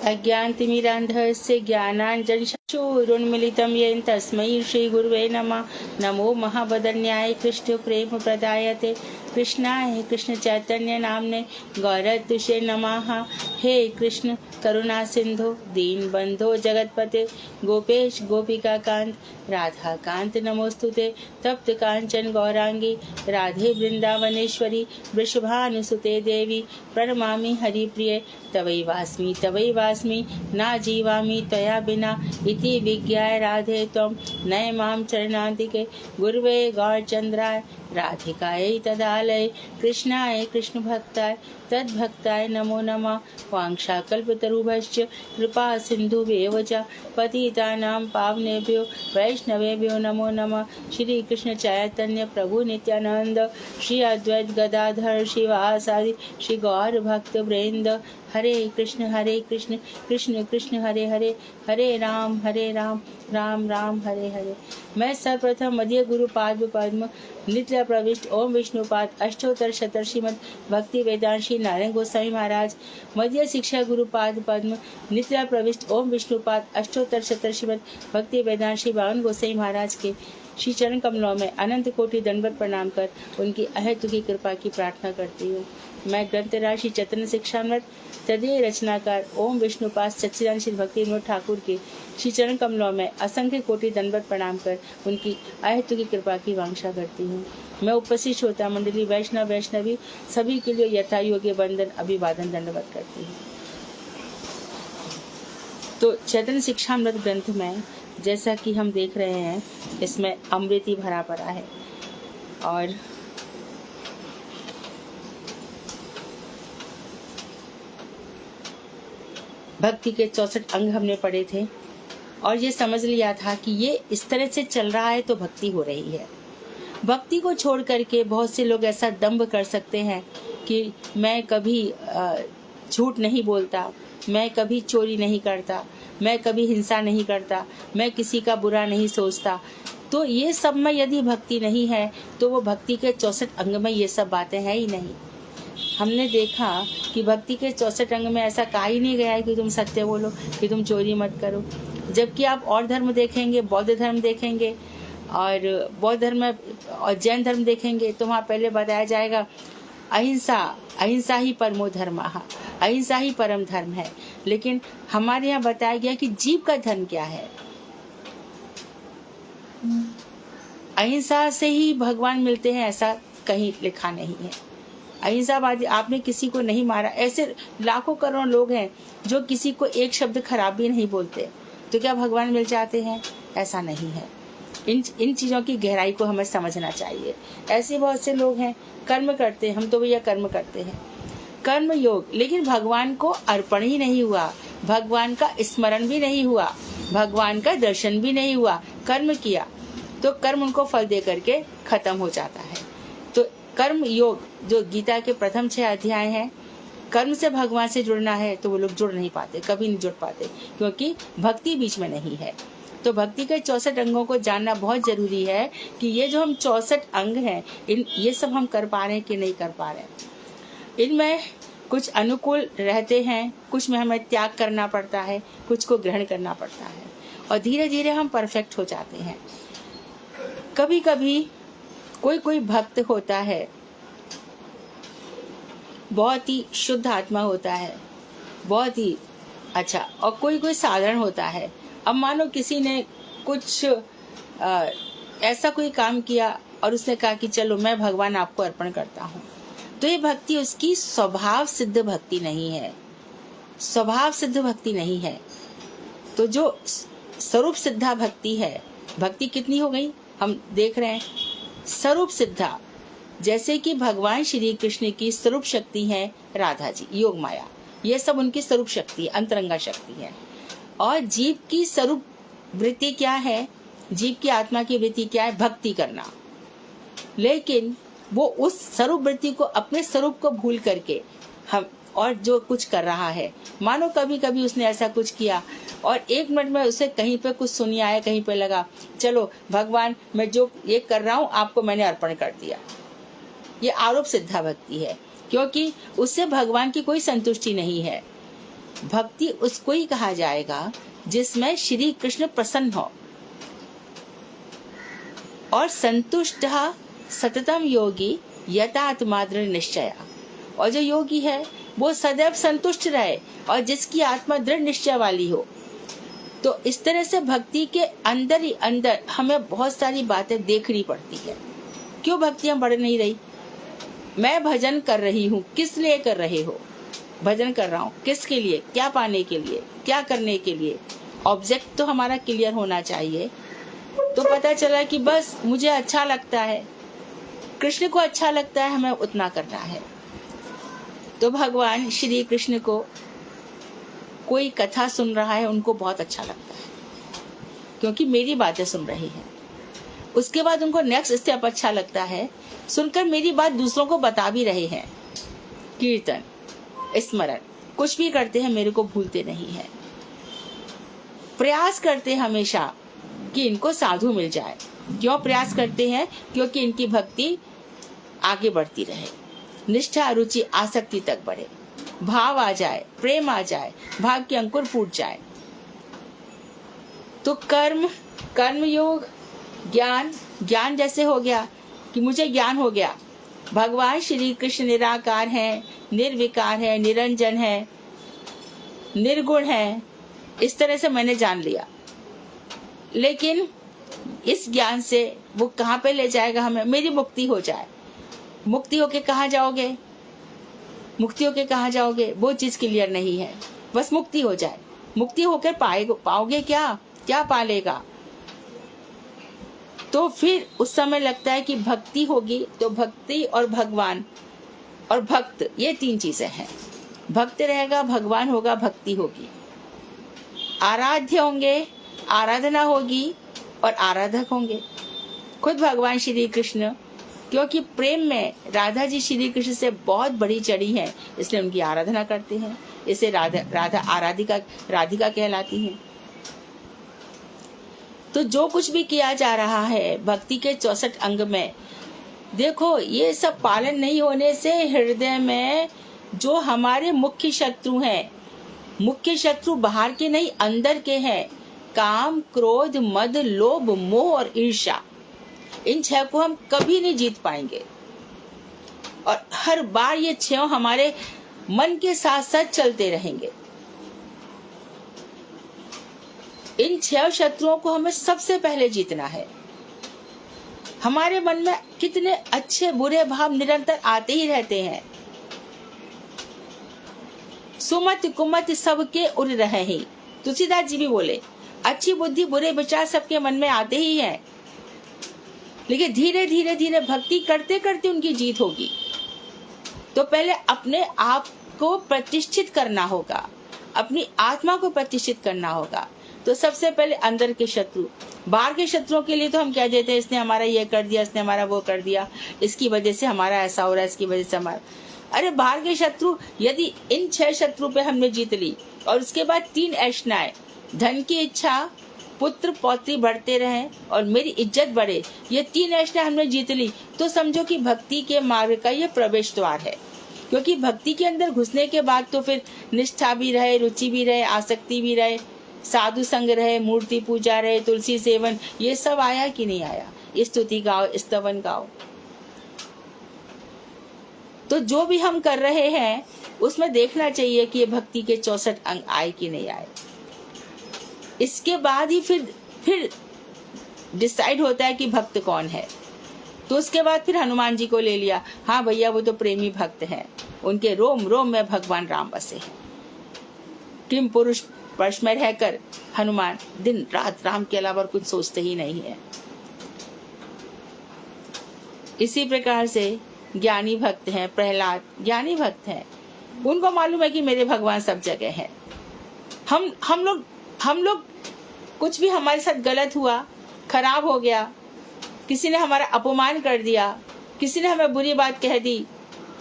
अज्ञानतिमिरान्धस्य ज्ञानाञ्जनचक्षुरुन्मीलितं येन तस्मै श्रीगुरुवे नमः। नमो महावदन्याय कृष्णप्रेमप्रदायते कृष्णाय कृष्णचैतन्य नाम्ने गौरतुषे नमः। हे कृष्ण करुणा सिंधु दीनबंधो जगतपते गोपेश गोपिकाकांत राधाकांत नमोस्तुते। तप्त कांचन गौरांगी राधे वृंदावनेश्वरी वृषभानुसुते देवी प्रणमामि हरिप्रिये। तवैवास्मि ना जीवामि त्वया बिना इति विज्ञाय राधे त्वं नयमां चरणान्तिके। गुरुवे गौरचन्द्राय राधिकायै तदालये कृष्णाय कृष्णभक्ताय तद्भक्ताय नमो नमः। वाञ्छाकल्पतरुभ्यश्च कृपा सिन्धुभ्येव च पतितानां पावनेभ्यो वैष्णवेभ्यो नमो नमः। श्री कृष्ण चैतन्य प्रभु नित्यानंद श्री अद्वैत गदाधर शिवासादि श्री गौर भक्त वृंद। हरे कृष्ण कृष्ण कृष्ण हरे हरे, हरे राम राम राम हरे हरे। मैं सर्वप्रथम मध्य गुरु पाद पद्म नित्य प्रविष्ट ओम विष्णुपाद अष्टोत्तर शतर श्रीमद भक्ति वेदांत श्री नारायण गोस्वामी महाराज मध्य शिक्षा गुरु पाद पद्म नित्य प्रविष्ट ओम विष्णुपाद अष्टोत्तर शतर श्रीमद भक्ति वेदांत श्री बावन गोस्वामी महाराज के श्री चरण कमलों में अनंत कोटि दंडवत प्रणाम कर उनकी अहेतु की कृपा की प्रार्थना करती हूँ। मैं ग्रंथराज श्री चैतन्य शिक्षामृत तदीय रचनाकार ओम विष्णुपाद सच्चिदानंद श्री भक्ति विनोद ठाकुर के श्री चरण कमलों में असंख्य कोटि दंडवत प्रणाम कर उनकी अहेतु की कृपा की वांछा करती हूँ। मैं उपस्थित श्रोता मंडली वैष्णव वैष्णवी सभी के लिए यथा योग्य वंदन अभिवादन दंडवत करती हूँ। तो चैतन्य शिक्षामृत ग्रंथ में जैसा कि हम देख रहे हैं इसमें अमृत ही भरा पड़ा है और भक्ति के 64 अंग हमने पढ़े थे और ये समझ लिया था कि ये इस तरह से चल रहा है तो भक्ति हो रही है। भक्ति को छोड़ करके बहुत से लोग ऐसा दंभ कर सकते हैं कि मैं कभी झूठ नहीं बोलता, मैं कभी चोरी नहीं करता, मैं कभी हिंसा नहीं करता, मैं किसी का बुरा नहीं सोचता। तो ये सब में यदि भक्ति नहीं है तो वो भक्ति के 64 अंग में ये सब बातें हैं ही नहीं। हमने देखा कि भक्ति के 64 अंग में ऐसा कहा ही नहीं गया है कि तुम सत्य बोलो, कि तुम चोरी मत करो। जबकि आप और धर्म देखेंगे, बौद्ध धर्म देखेंगे और बौद्ध धर्म और जैन धर्म देखेंगे तो वहाँ पहले बताया जाएगा अहिंसा ही परमो धर्म, अहिंसा ही परम धर्म है। लेकिन हमारे यहाँ बताया गया कि जीव का धर्म क्या है। अहिंसा से ही भगवान मिलते हैं ऐसा कहीं लिखा नहीं है। अहिंसावादी, आपने किसी को नहीं मारा, ऐसे लाखों करोड़ लोग हैं जो किसी को एक शब्द खराब भी नहीं बोलते, तो क्या भगवान मिल जाते हैं? ऐसा नहीं है। इन चीज़ों की गहराई को हमें समझना चाहिए। ऐसे बहुत से लोग हैं कर्म करते हैं, हम तो भैया कर्म करते हैं, कर्म योग, लेकिन भगवान को अर्पण ही नहीं हुआ, भगवान का स्मरण भी नहीं हुआ, भगवान का दर्शन भी नहीं हुआ। कर्म किया तो कर्म उनको फल दे करके खत्म हो जाता है। तो कर्म योग जो गीता के प्रथम 6 अध्याय हैं, कर्म से भगवान से जुड़ना है तो वो लोग जुड़ नहीं पाते, कभी नहीं जुड़ पाते, क्योंकि भक्ति बीच में नहीं है। तो भक्ति के 64 अंगों को जानना बहुत जरूरी है कि ये जो हम 64 अंग हैं, ये सब हम कर पा रहे हैं कि नहीं कर पा रहे हैं। इनमें कुछ अनुकूल रहते हैं, कुछ में हमें त्याग करना पड़ता है, कुछ को ग्रहण करना पड़ता है और धीरे धीरे हम परफेक्ट हो जाते हैं। कभी कभी कोई भक्त होता है, बहुत ही शुद्ध आत्मा होता है, बहुत ही अच्छा, और कोई साधारण होता है। अब मानो किसी ने कुछ ऐसा कोई काम किया और उसने कहा कि चलो मैं भगवान आपको अर्पण करता हूँ, तो ये भक्ति उसकी स्वभाव सिद्ध भक्ति नहीं है, स्वभाव सिद्ध भक्ति नहीं है। तो जो स्वरूप सिद्धा भक्ति है, भक्ति कितनी हो गई हम देख रहे हैं, स्वरूप सिद्धा, जैसे कि भगवान श्री कृष्ण की स्वरूप शक्ति है राधा जी, योग माया, ये सब उनकी स्वरूप शक्ति है, अंतरंगा शक्ति है। और जीव की स्वरूप वृत्ति क्या है, जीव की आत्मा की वृत्ति क्या है? भक्ति करना। लेकिन वो उस स्वरूप वृत्ति को, अपने स्वरूप को भूल करके हम और जो कुछ कर रहा है, मानो कभी कभी उसने ऐसा कुछ किया और 1 मिनट में उसे कहीं पे कुछ सुनी आया, कहीं पे लगा चलो भगवान मैं जो ये कर रहा हूँ आपको मैंने अर्पण कर दिया। ये आरोप सिद्धा भक्ति है, क्योंकि उससे भगवान की कोई संतुष्टि नहीं है। भक्ति उसको ही कहा जाएगा जिसमें श्री कृष्ण प्रसन्न हो। और संतुष्ट सततम योगी यथात्मा दृढ़ निश्चय, और जो योगी है वो सदैव संतुष्ट रहे और जिसकी आत्मा दृढ़ निश्चय वाली हो। तो इस तरह से भक्ति के अंदर ही अंदर हमें बहुत सारी बातें देखनी पड़ती है। क्यों भक्तियां बढ़ नहीं रही? मैं भजन कर रही हूँ, किस लिए कर रहे हो? भजन कर रहा हूँ किसके लिए? क्या पाने के लिए? क्या करने के लिए? ऑब्जेक्ट तो हमारा क्लियर होना चाहिए। तो पता चला कि बस मुझे अच्छा लगता है, कृष्ण को अच्छा लगता है, हमें उतना करना है। तो भगवान श्री कृष्ण को कोई कथा सुन रहा है, उनको बहुत अच्छा लगता है क्योंकि मेरी बातें सुन रहे हैं। उसके बाद उनको नेक्स्ट स्टेप अच्छा लगता है, सुनकर मेरी बात दूसरों को बता भी रहे हैं। कीर्तन, स्मरण, कुछ भी करते हैं मेरे को भूलते नहीं हैं। प्रयास करते हैं हमेशा कि इनको साधु मिल जाए। क्यों प्रयास करते हैं? क्योंकि इनकी भक्ति आगे बढ़ती रहे, निष्ठा, रुचि, आसक्ति तक बढ़े, भाव आ जाए, प्रेम आ जाए, भाव के अंकुर फूट जाए। तो कर्म योग, ज्ञान जैसे हो गया कि मुझे ज्ञान हो गया, भगवान श्री कृष्ण निराकार है, निर्विकार है, निरंजन है, निर्गुण है, इस तरह से मैंने जान लिया। लेकिन इस ज्ञान से वो कहाँ पे ले जाएगा हमें? मेरी मुक्ति हो जाए। मुक्ति होके कहाँ जाओगे? मुक्ति होके कहाँ जाओगे? वो चीज क्लियर नहीं है। बस मुक्ति हो जाए। मुक्ति होकर पाओगे क्या पा लेगा? तो फिर उस समय लगता है कि भक्ति होगी तो भक्ति और भगवान और भक्त, ये तीन चीजें हैं। भक्त रहेगा, भगवान होगा, भक्ति होगी। आराध्य होंगे, आराधना होगी और आराधक होंगे। खुद भगवान श्री कृष्ण, क्योंकि प्रेम में राधा जी श्री कृष्ण से बहुत बड़ी चढ़ी हैं, इसलिए उनकी आराधना करते हैं। इसे राधा राधिका कहलाती हैं। तो जो कुछ भी किया जा रहा है भक्ति के 64 अंग में, देखो ये सब पालन नहीं होने से हृदय में जो हमारे मुख्य शत्रु हैं, मुख्य शत्रु बाहर के नहीं अंदर के हैं, काम, क्रोध, मद, लोभ, मोह और ईर्ष्या, इन 6 को हम कभी नहीं जीत पाएंगे। और हर बार ये 6 हमारे मन के साथ साथ चलते रहेंगे। इन 6 शत्रुओं को हमें सबसे पहले जीतना है। हमारे मन में कितने अच्छे बुरे भाव निरंतर आते ही रहते हैं। सुमत कुमत सबके उड़ रहे हैं, तुलसीदास जी भी बोले, अच्छी बुद्धि बुरे विचार सबके मन में आते ही हैं। लेकिन धीरे धीरे धीरे भक्ति करते करते उनकी जीत होगी। तो पहले अपने आप को प्रतिष्ठित करना होगा, अपनी आत्मा को प्रतिष्ठित करना होगा। तो सबसे पहले अंदर के शत्रु, बाहर के शत्रुओं के लिए तो हम कह देते हैं इसने हमारा ये कर दिया, इसने हमारा वो कर दिया, इसकी वजह से हमारा ऐसा हो रहा है, इसकी वजह से हमारा। अरे बाहर के शत्रु, यदि इन 6 शत्रु पे हमने जीत ली और उसके बाद 3 ऐशनाएं, धन की इच्छा, पुत्र पौत्री बढ़ते रहें और मेरी इज्जत बढ़े, ये 3 ऐशनाएं हमने जीत ली, तो समझो कि भक्ति के मार्ग का ये प्रवेश द्वार है। क्योंकि भक्ति के अंदर घुसने के बाद तो फिर निष्ठा भी रहे, रुचि भी रहे, आसक्ति भी रहे, साधु संग रहे, मूर्ति पूजा रहे, तुलसी सेवन, ये सब आया कि नहीं आया? स्तुति गाओ, स्तवन गाओ। तो जो भी हम कर रहे हैं उसमें देखना चाहिए कि ये भक्ति के 64 अंग आए कि नहीं आए। इसके बाद ही फिर डिसाइड होता है कि भक्त कौन है। तो उसके बाद फिर हनुमान जी को ले लिया, हाँ भैया वो तो प्रेमी भक्त हैं, उनके रोम रोम में भगवान राम बसे हैं। किम पुरुष पर्श में रहकर हनुमान दिन रात राम के अलावा कुछ सोचते ही नहीं है। इसी प्रकार से ज्ञानी भक्त हैं, प्रहलाद ज्ञानी भक्त हैं, उनको मालूम है कि मेरे भगवान सब जगह हैं। हम लोग कुछ भी हमारे साथ गलत हुआ, खराब हो गया, किसी ने हमारा अपमान कर दिया, किसी ने हमें बुरी बात कह दी,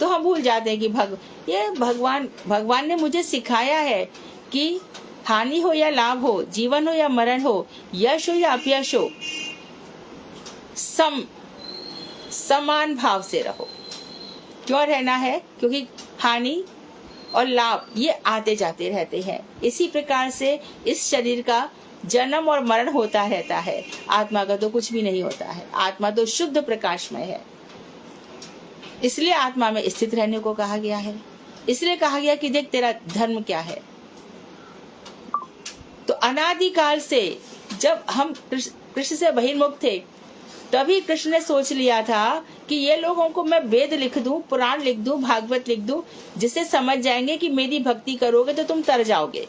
तो हम भूल जाते हैं कि ये भगवान ने मुझे सिखाया है कि हानि हो या लाभ हो, जीवन हो या मरण हो, यश हो या अपयश हो, समान भाव से रहो। क्यों रहना है? क्योंकि हानि और लाभ ये आते जाते रहते हैं। इसी प्रकार से इस शरीर का जन्म और मरण होता रहता है। आत्मा का तो कुछ भी नहीं होता है, आत्मा तो शुद्ध प्रकाशमय है। इसलिए आत्मा में स्थित रहने को कहा गया है। इसलिए कहा गया कि देख तेरा धर्म क्या है। तो अनादिकाल से जब हम कृष्ण से बहिर्मुख थे, तभी कृष्ण ने सोच लिया था कि ये लोगों को मैं वेद लिख दूं, पुराण लिख दूं, भागवत लिख दूं, जिससे समझ जाएंगे कि मेरी भक्ति करोगे तो तुम तर जाओगे,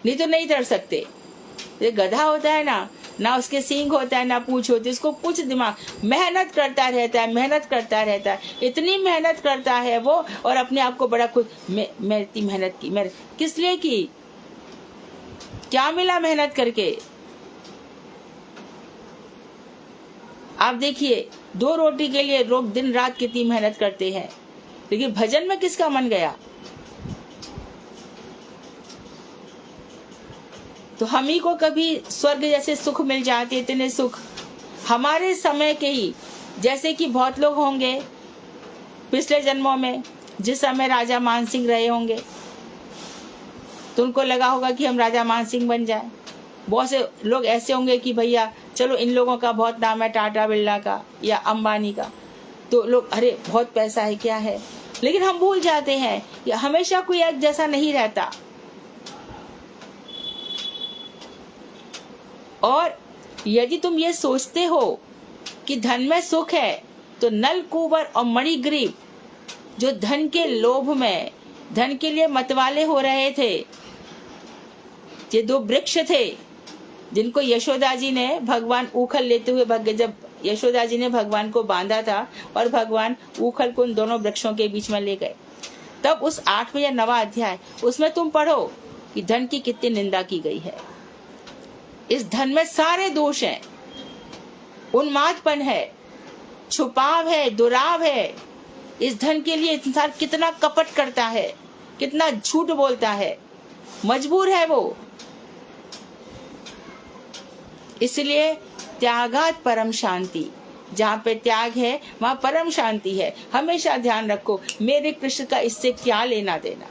नहीं तो नहीं तर सकते। ये गधा होता है ना उसके सींग होता है, ना पूंछ होती, उसको कुछ दिमाग, मेहनत करता रहता है, मेहनत करता रहता है, इतनी मेहनत करता है वो, और अपने आप को बड़ा खुद, मैं इतनी मेहनत की, मैं किस लिए की, क्या मिला मेहनत करके। आप देखिए 2 रोटी के लिए लोग दिन रात कितनी मेहनत करते हैं, लेकिन भजन में किसका मन गया। तो हम ही को कभी स्वर्ग जैसे सुख मिल जाते, इतने सुख हमारे समय के ही, जैसे कि बहुत लोग होंगे पिछले जन्मों में, जिस समय राजा मान सिंह रहे होंगे, तो उनको लगा होगा कि हम राजा मान सिंह बन जाए। बहुत से लोग ऐसे होंगे कि भैया चलो इन लोगों का बहुत नाम है, टाटा बिरला का या अंबानी का, तो लोग अरे बहुत पैसा है क्या है, लेकिन हम भूल जाते हैं कि हमेशा कोई एक जैसा नहीं रहता। और यदि तुम ये सोचते हो कि धन में सुख है, तो नल कुंवर और मणिग्रीव जो धन के लोभ में धन के लिए मतवाले हो रहे थे, ये 2 वृक्ष थे जिनको यशोदा जी ने भगवान उखल लेते हुए जब यशोदा जी ने भगवान को बांधा था और भगवान उखल को उन दोनों वृक्षों के बीच में ले गए, तब उस 8वां या 9वां अध्याय उसमें तुम पढ़ो कि धन की कितनी निंदा की गई है। इस धन में सारे दोष हैं, उन्मादपन है, छुपाव है, दुराव है। इस धन के लिए इंसान कितना कपट करता है, कितना झूठ बोलता है, मजबूर है वो। इसलिए त्यागात परम शांति, जहाँ पे त्याग है वहाँ परम शांति है। हमेशा ध्यान रखो मेरे कृष्ण का इससे क्या लेना देना।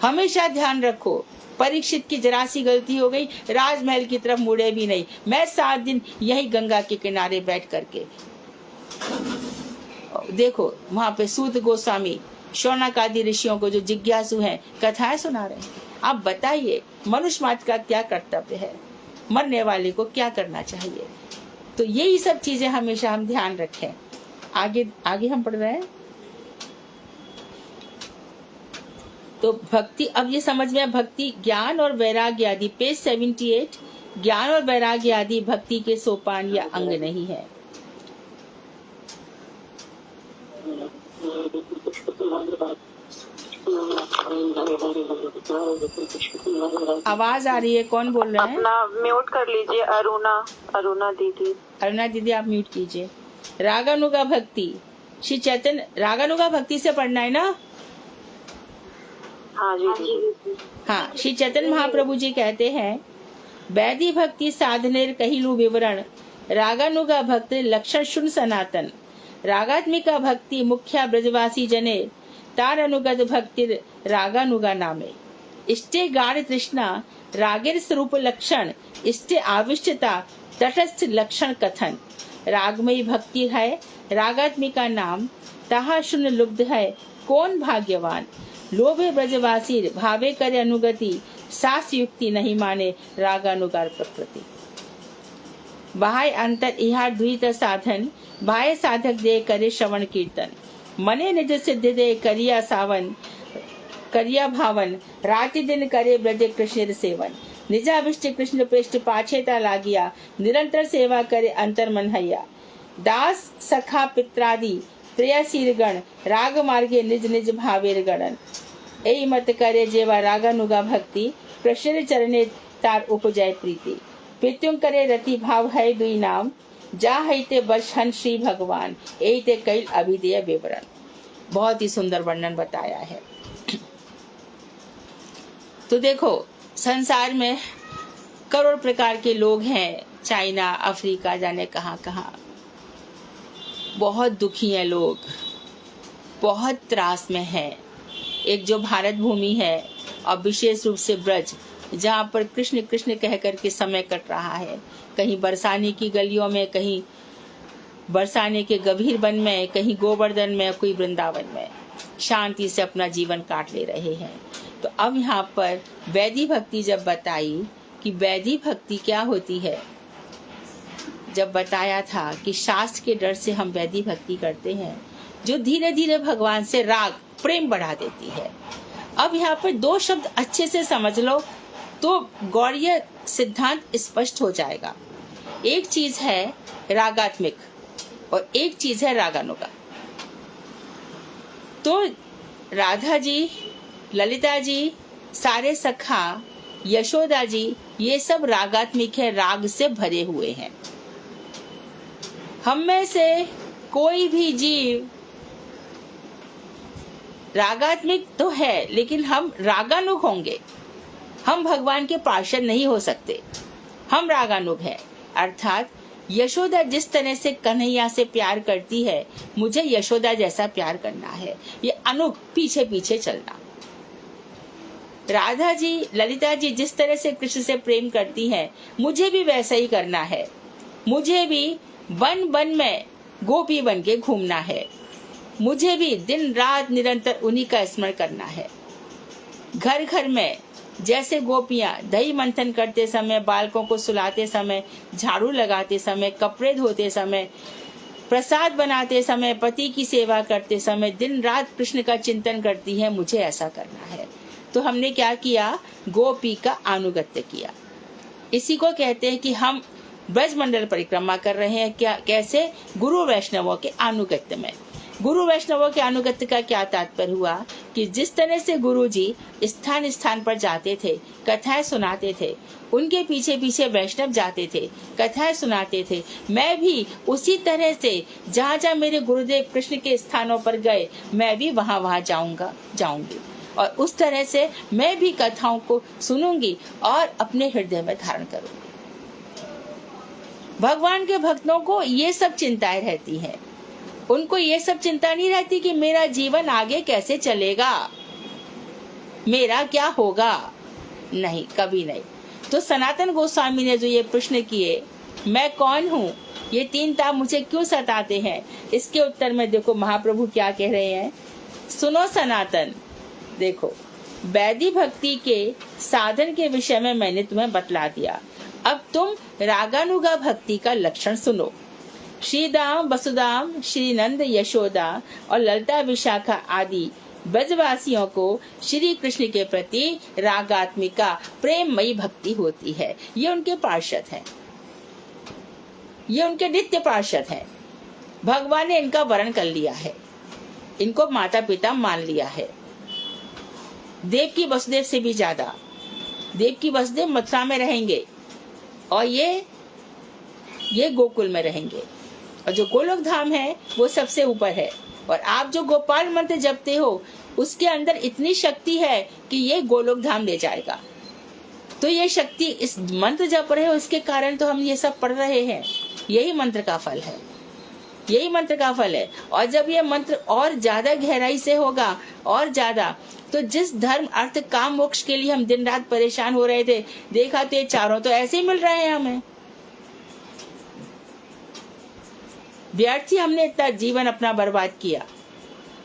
हमेशा ध्यान रखो, परीक्षित की जरा सी गलती हो गई, राजमहल की तरफ मुड़े भी नहीं, मैं 7 दिन यही गंगा के किनारे बैठ करके, देखो वहां पे सूत गोस्वामी शौनक आदि ऋषियों को जो जिज्ञासु हैं कथाएं सुना रहे हैं। आप बताइए मनुष्य मात्र का क्या कर्तव्य है, मरने वाले को क्या करना चाहिए। तो यही सब चीजें हमेशा हम ध्यान रखें। आगे हम पढ़ रहे हैं। तो भक्ति, अब ये समझ में, भक्ति ज्ञान और वैराग्य आदि, पेज 78, ज्ञान और वैराग्य आदि भक्ति के सोपान या अंग नहीं है। आवाज आ रही है, कौन बोल रहे हैं? अपना म्यूट कर लीजिए। अरुणा दीदी। अरुणा दीदी आप म्यूट कीजिए। रागानुगा भक्ति, श्री चैतन्य, रागानुगा भक्ति से पढ़ना है ना? हाँ जी। हाँ, श्री चैतन्य महाप्रभु जी कहते हैं, वैधि भक्ति साधनेर कहिलु विवरण, रागानुगा भक्ति लक्षण शुन सनातन। रागात्मिका भक्ति मुख्या ब्रजवासी जने, तार अनुगत भक्ति रागानुगा नामे। इष्टे गाढ़ तृष्णा रागेर स्वरूप लक्षण, इष्टे आविष्टता तटस्थ लक्षण कथन। रागमयी भक्ति है रागात्मिका नाम, ताहा शुन लुब्ध है कौन भाग्यवान। लोभे ब्रजवासी भावे करे अनुगति, सास युक्ति नहीं माने रागानुगार प्रकृति। बाह्य अंतर इहा द्वित साधन, बाह्य साधक दे करे श्रवण कीर्तन। मने निज सिद्ध दे करिया सावन, करिया भावन, राति दिन करे ब्रज कृष्ण सेवन। निजाभिष्ट कृष्ण पृष्ठ पाछेता लागिया, निरंतर सेवा करे अंतर मन हैया। दास सखा पित्रादि प्रेयसीर गण, राग मार्गे निज निज भावेर गणन। एई मत करे जेवा रागानुगा भक्ति, कृष्ण चरणे तार उपजय प्रीति। पितुं करे रति भाव है दुई नाम, जा हैते बस हन श्री भगवान, एई ते कई अभिधेय विवरण। बहुत ही सुंदर वर्णन बताया है। तो देखो संसार में करोड़ प्रकार के लोग हैं, चाइना, अफ्रीका, जाने कहाँ कहाँ। बहुत दुखी हैं लोग, बहुत त्रास में है। एक जो भारत भूमि है और विशेष रूप से ब्रज, जहाँ पर कृष्ण कृष्ण कह कर के समय कट रहा है, कहीं बरसाने की गलियों में, कहीं बरसाने के गंभीर वन में, कहीं गोवर्धन में, कोई वृंदावन में शांति से अपना जीवन काट ले रहे हैं। तो अब यहाँ पर वैदी भक्ति जब बताई कि वैदी भक्ति क्या होती है, जब बताया था कि शास्त्र के डर से हम वैदी भक्ति करते हैं, जो धीरे धीरे भगवान से राग प्रेम बढ़ा देती है। अब यहाँ पर दो शब्द अच्छे से समझ लो तो गौड़ीय सिद्धांत स्पष्ट हो जाएगा। एक चीज है रागात्मिक और एक चीज है रागानुगा। तो राधा जी, ललिता जी, सारे सखा, यशोदा जी, ये सब रागात्मिक है, राग से भरे हुए हैं। हम में से कोई भी जीव रागात्मिक तो है, लेकिन हम रागानुग होंगे। हम भगवान के पार्षद नहीं हो सकते, हम रागानुग हैं। अर्थात यशोदा जिस तरह से कन्हैया से प्यार करती है, मुझे यशोदा जैसा प्यार करना है, ये अनुग, पीछे पीछे चलना। राधा जी, ललिता जी जिस तरह से कृष्ण से प्रेम करती हैं, मुझे भी वैसा ही करना है। मुझे भी वन वन में गोपी बन के घूमना है। मुझे भी दिन रात निरंतर उन्हीं का स्मरण करना है। घर घर में जैसे गोपियां दही मंथन करते समय, बालकों को सुलाते समय, झाड़ू लगाते समय, कपड़े धोते समय, प्रसाद बनाते समय, पति की सेवा करते समय दिन रात कृष्ण का चिंतन करती है, मुझे ऐसा करना है। तो हमने क्या किया? गोपी का अनुगत्य किया। इसी को कहते हैं कि हम ब्रजमंडल परिक्रमा कर रहे हैं। क्या, कैसे? गुरु वैष्णवों के अनुगत्य में। गुरु वैष्णवों के अनुगत्य का क्या तात्पर्य हुआ कि जिस तरह से गुरु जी स्थान स्थान पर जाते थे, कथाएं सुनाते थे, उनके पीछे पीछे वैष्णव जाते थे, कथाएं सुनाते थे, मैं भी उसी तरह से जहाँ जहाँ मेरे गुरुदेव कृष्ण के स्थानों पर गए, मैं भी वहाँ वहाँ जाऊंगी और उस तरह से मैं भी कथाओं को सुनूंगी और अपने हृदय में धारण करूंगी। भगवान के भक्तों को ये सब चिंताएं रहती हैं। उनको ये सब चिंता नहीं रहती कि मेरा जीवन आगे कैसे चलेगा, मेरा क्या होगा, नहीं, कभी नहीं। तो सनातन गोस्वामी ने जो ये प्रश्न किए, मैं कौन हूँ, ये तीन ताप मुझे क्यों सताते हैं, इसके उत्तर में देखो महाप्रभु क्या कह रहे हैं। सुनो सनातन, देखो वैदी भक्ति के साधन के विषय में मैंने तुम्हें बतला दिया। अब तुम रागानुगा भक्ति का लक्षण सुनो। श्रीदाम, वसुदाम, श्रीनंद, यशोदा और ललिता विशाखा आदि ब्रजवासियों को श्री कृष्ण के प्रति रागात्मिका प्रेममयी भक्ति होती है। ये उनके पार्षद हैं, ये उनके नित्य पार्षद हैं। भगवान ने इनका वरण कर लिया है, इनको माता पिता मान लिया है। देव की वसुदेव से भी ज्यादा। देव की वसुदेव मथुरा में रहेंगे और ये गोकुल में रहेंगे, और जो गोलोक धाम है वो सबसे ऊपर है। और आप जो गोपाल मंत्र जपते हो, उसके अंदर इतनी शक्ति है कि ये गोलोक धाम ले जाएगा। तो ये शक्ति इस मंत्र जप रहे हो, इसके कारण तो हम ये सब पढ़ रहे हैं। यही मंत्र का फल है, यही मंत्र का फल है। और जब ये मंत्र और ज्यादा गहराई से होगा और ज्यादा, तो जिस धर्म, अर्थ, काम, मोक्ष के लिए हम दिन रात परेशान हो रहे थे, देखा तो ये चारों तो ऐसे ही मिल रहे हैं हमें। व्यर्थी हमने इतना जीवन अपना बर्बाद किया।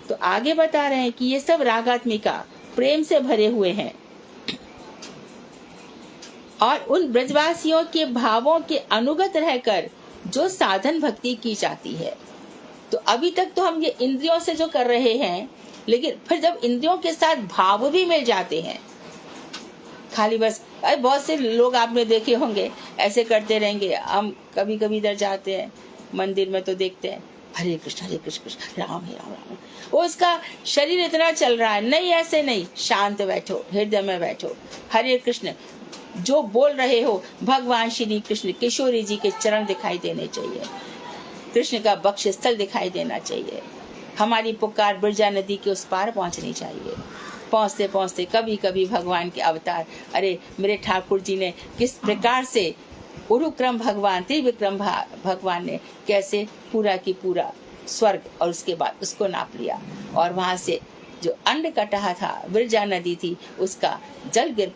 तो आगे बता रहे हैं कि ये सब रागात्मिका प्रेम से भरे हुए हैं और उन ब्रजवासियों के भावों के अनुगत रहकर जो साधन भक्ति की जाती है। तो अभी तक तो हम ये इंद्रियों से जो कर रहे हैं, लेकिन फिर जब इंद्रियों के साथ भाव भी मिल जाते हैं, खाली बस, बहुत से लोग आपने देखे होंगे ऐसे करते रहेंगे। हम कभी कभी इधर जाते हैं मंदिर में तो देखते हैं हरे कृष्ण कृष्ण राम है राम राम, वो उसका शरीर इतना चल रहा है। नहीं, ऐसे नहीं, शांत बैठो, हृदय में बैठो, हरे कृष्ण जो बोल रहे हो भगवान श्री कृष्ण किशोरी जी के चरण दिखाई देने चाहिए, कृष्ण का बक्ष स्थल दिखाई देना चाहिए, हमारी पुकार बिरजा नदी के उस पार पहुंचनी चाहिए। पहुंचते पहुंचते कभी कभी भगवान के अवतार, अरे मेरे ठाकुर जी ने किस प्रकार से उरुक्रम भगवान, त्रिविक्रम भगवान ने कैसे पूरा की पूरा स्वर्ग और उसके बाद उसको नाप लिया और वहां से जो अंड कटा था, विरजा नदी थी, उसका जल गिर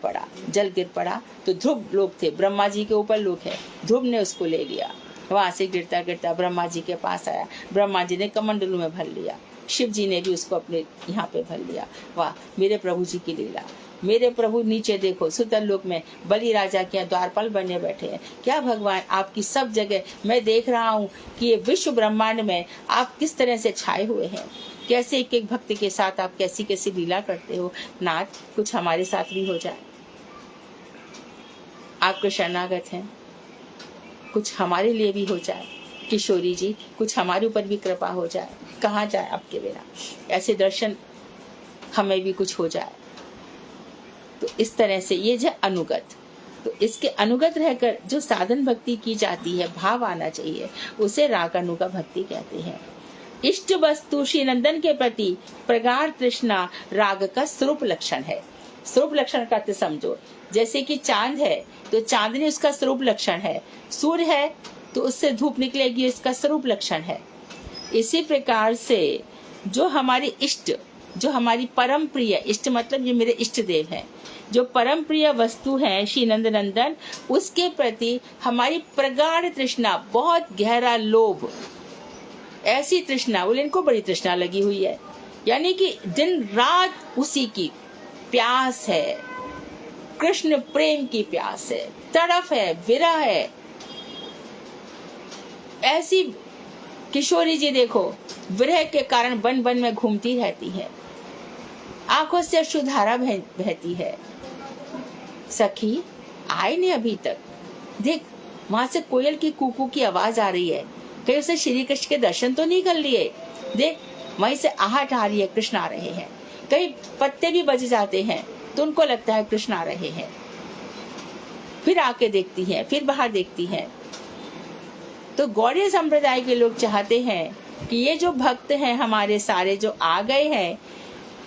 पड़ा तो ध्रुव लोग थे, ब्रह्मा जी के ऊपर लोग है, ध्रुव ने उसको ले लिया, वहां से गिरता गिरता ब्रह्मा जी के पास आया, ब्रह्मा जी ने कमंडलू में भर लिया, शिव जी ने भी उसको अपने यहाँ पे भर लिया। वाह मेरे प्रभु जी की लीला। मेरे प्रभु नीचे देखो सुतल लोक में बलि राजा के द्वारपाल बने बैठे हैं। क्या भगवान आपकी सब जगह मैं देख रहा हूँ कि ये विश्व ब्रह्मांड में आप किस तरह से छाए हुए हैं, कैसे एक एक भक्त के साथ आप कैसी कैसी लीला करते हो। नाथ कुछ हमारे साथ भी हो जाए, आपके शरणागत हैं, कुछ हमारे लिए भी हो जाए। किशोरी जी कुछ हमारे ऊपर भी कृपा हो जाए, कहाँ जाए आपके बिना, ऐसे दर्शन हमें भी कुछ हो जाए। तो इस तरह से ये जो अनुगत, तो इसके अनुगत रहकर जो साधन भक्ति की जाती है, भाव आना चाहिए, उसे रागानुगा भक्ति कहते हैं। इष्ट वस्तु श्री नंदन के प्रति प्रगाढ़ तृष्णा राग का स्वरूप लक्षण है। स्वरूप लक्षण का तो समझो, जैसे कि चांद है तो चांदनी उसका स्वरूप लक्षण है, सूर्य है तो उससे धूप निकलेगी, इसका स्वरूप लक्षण है। इसी प्रकार से जो हमारी इष्ट, जो हमारी परम प्रिय, इष्ट मतलब ये मेरे इष्ट देव हैं, जो परम प्रिय वस्तु है श्री नंद नंदन, उसके प्रति हमारी प्रगाढ़ तृष्णा, बहुत गहरा लोभ, ऐसी तृष्णा, बोले इनको बड़ी तृष्णा लगी हुई है, यानी कि दिन रात उसी की प्यास है, कृष्ण प्रेम की प्यास है, तड़फ है, विरह है। ऐसी किशोरी जी देखो विरह के कारण वन वन में घूमती रहती है, आंखों से अश्रुधारा बहती है। सखी आए नहीं अभी तक, देख वहां से कोयल की कुकू की आवाज आ रही है, कहीं उसे श्री कृष्ण के दर्शन तो नहीं कर लिए। देख वहीं से आहट आ रही है, कृष्ण आ रहे हैं, कहीं पत्ते भी बज जाते हैं तो उनको लगता है कृष्ण आ रहे हैं। फिर आके देखती है, फिर बाहर देखती है। तो गौड़ीय संप्रदाय के लोग चाहते हैं कि ये जो भक्त हैं हमारे सारे जो आ गए हैं,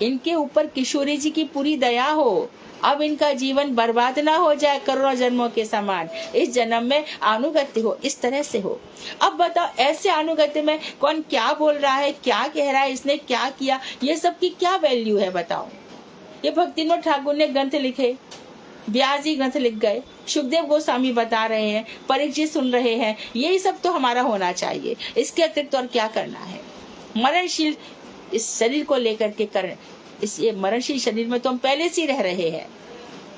इनके ऊपर किशोरी जी की पूरी दया हो, अब इनका जीवन बर्बाद ना हो जाए करोड़ों जन्मों के समान, इस जन्म में अनुगत्य हो, इस तरह से हो। अब बताओ ऐसे अनुगत्य में कौन क्या बोल रहा है, क्या कह रहा है, इसने क्या किया, ये सब की क्या वैल्यू है बताओ। ये भक्तिनोद ठाकुर ने ग्रंथ लिखे, व्यास जी ग्रंथ लिख गए, सुखदेव गोस्वामी बता रहे हैं, परीक्षित सुन रहे हैं, यही सब तो हमारा होना चाहिए। इसके अतिरिक्त और क्या करना है। मरणशील इस शरीर को लेकर के कर, इस ये मरणशील शरीर में तो हम पहले से रह रहे हैं।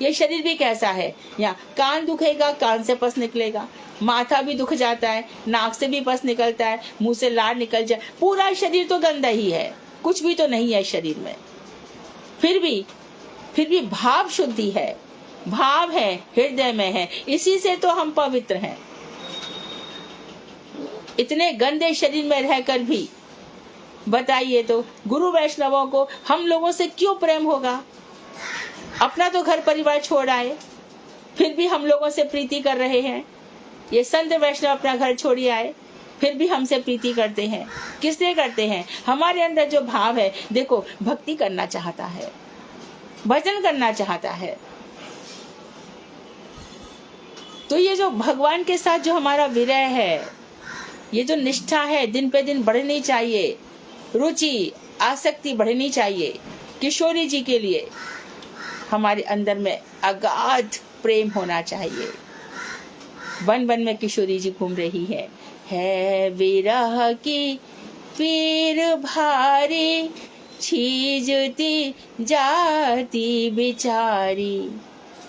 ये शरीर भी कैसा है, यहाँ कान दुखेगा, कान से पस निकलेगा, माथा भी दुख जाता है, नाक से भी पस निकलता है, मुंह से लार निकल जाए, पूरा शरीर तो गंदा ही है, कुछ भी तो नहीं है शरीर में। फिर भी भाव शुद्धि है, भाव है, हृदय में है, इसी से तो हम पवित्र हैं। इतने गंदे शरीर में रहकर भी बताइए तो गुरु वैष्णवों को हम लोगों से क्यों प्रेम होगा। अपना तो घर परिवार छोड़ आए, फिर भी हम लोगों से प्रीति कर रहे हैं। ये संत वैष्णव अपना घर छोड़ी आए, फिर भी हमसे प्रीति करते हैं। किस लिए करते हैं, हमारे अंदर जो भाव है, देखो भक्ति करना चाहता है, भजन करना चाहता है। तो ये जो भगवान के साथ जो हमारा विरह है, ये जो निष्ठा है, दिन पे दिन बढ़नी चाहिए, रुचि आसक्ति बढ़नी चाहिए। किशोरी जी के लिए हमारे अंदर में अगाध प्रेम होना चाहिए। वन वन में किशोरी जी घूम रही है विरह की पीर भारी, छीजती जाती बिचारी,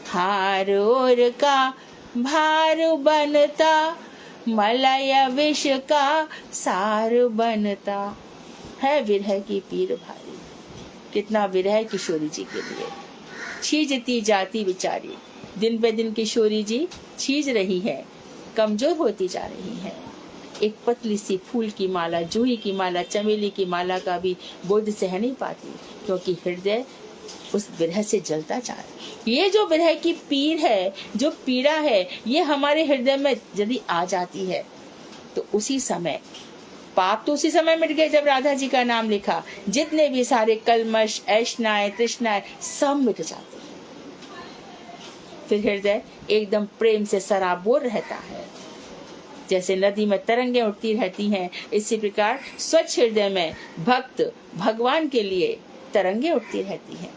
हार और का भार बनता, मलय विष का सार बनता। है विरह की पीर भारी, कितना विरह किशोरी जी के लिए। छीजती जाती बिचारी, दिन पे दिन किशोरी जी छीज रही है, कमजोर होती जा रही है। एक पतली सी फूल की माला, जूही की माला, चमेली की माला का भी बोझ सह नहीं पाती, क्योंकि हृदय उस विरह से जलता जा रहा है। ये जो विरह की पीर है, जो पीड़ा है, ये हमारे हृदय में यदि आ जाती है तो उसी समय पाप तो उसी समय मिट गए जब राधा जी का नाम लिखा। जितने भी सारे कलमश, ऐष्णाएं, तृष्णाएं सब मिट जाते हैं। फिर हृदय एकदम प्रेम से सराबोर रहता है। जैसे नदी में तरंगें उठती रहती हैं, इसी प्रकार स्वच्छ हृदय में भक्त भगवान के लिए तरंगें उठती रहती हैं।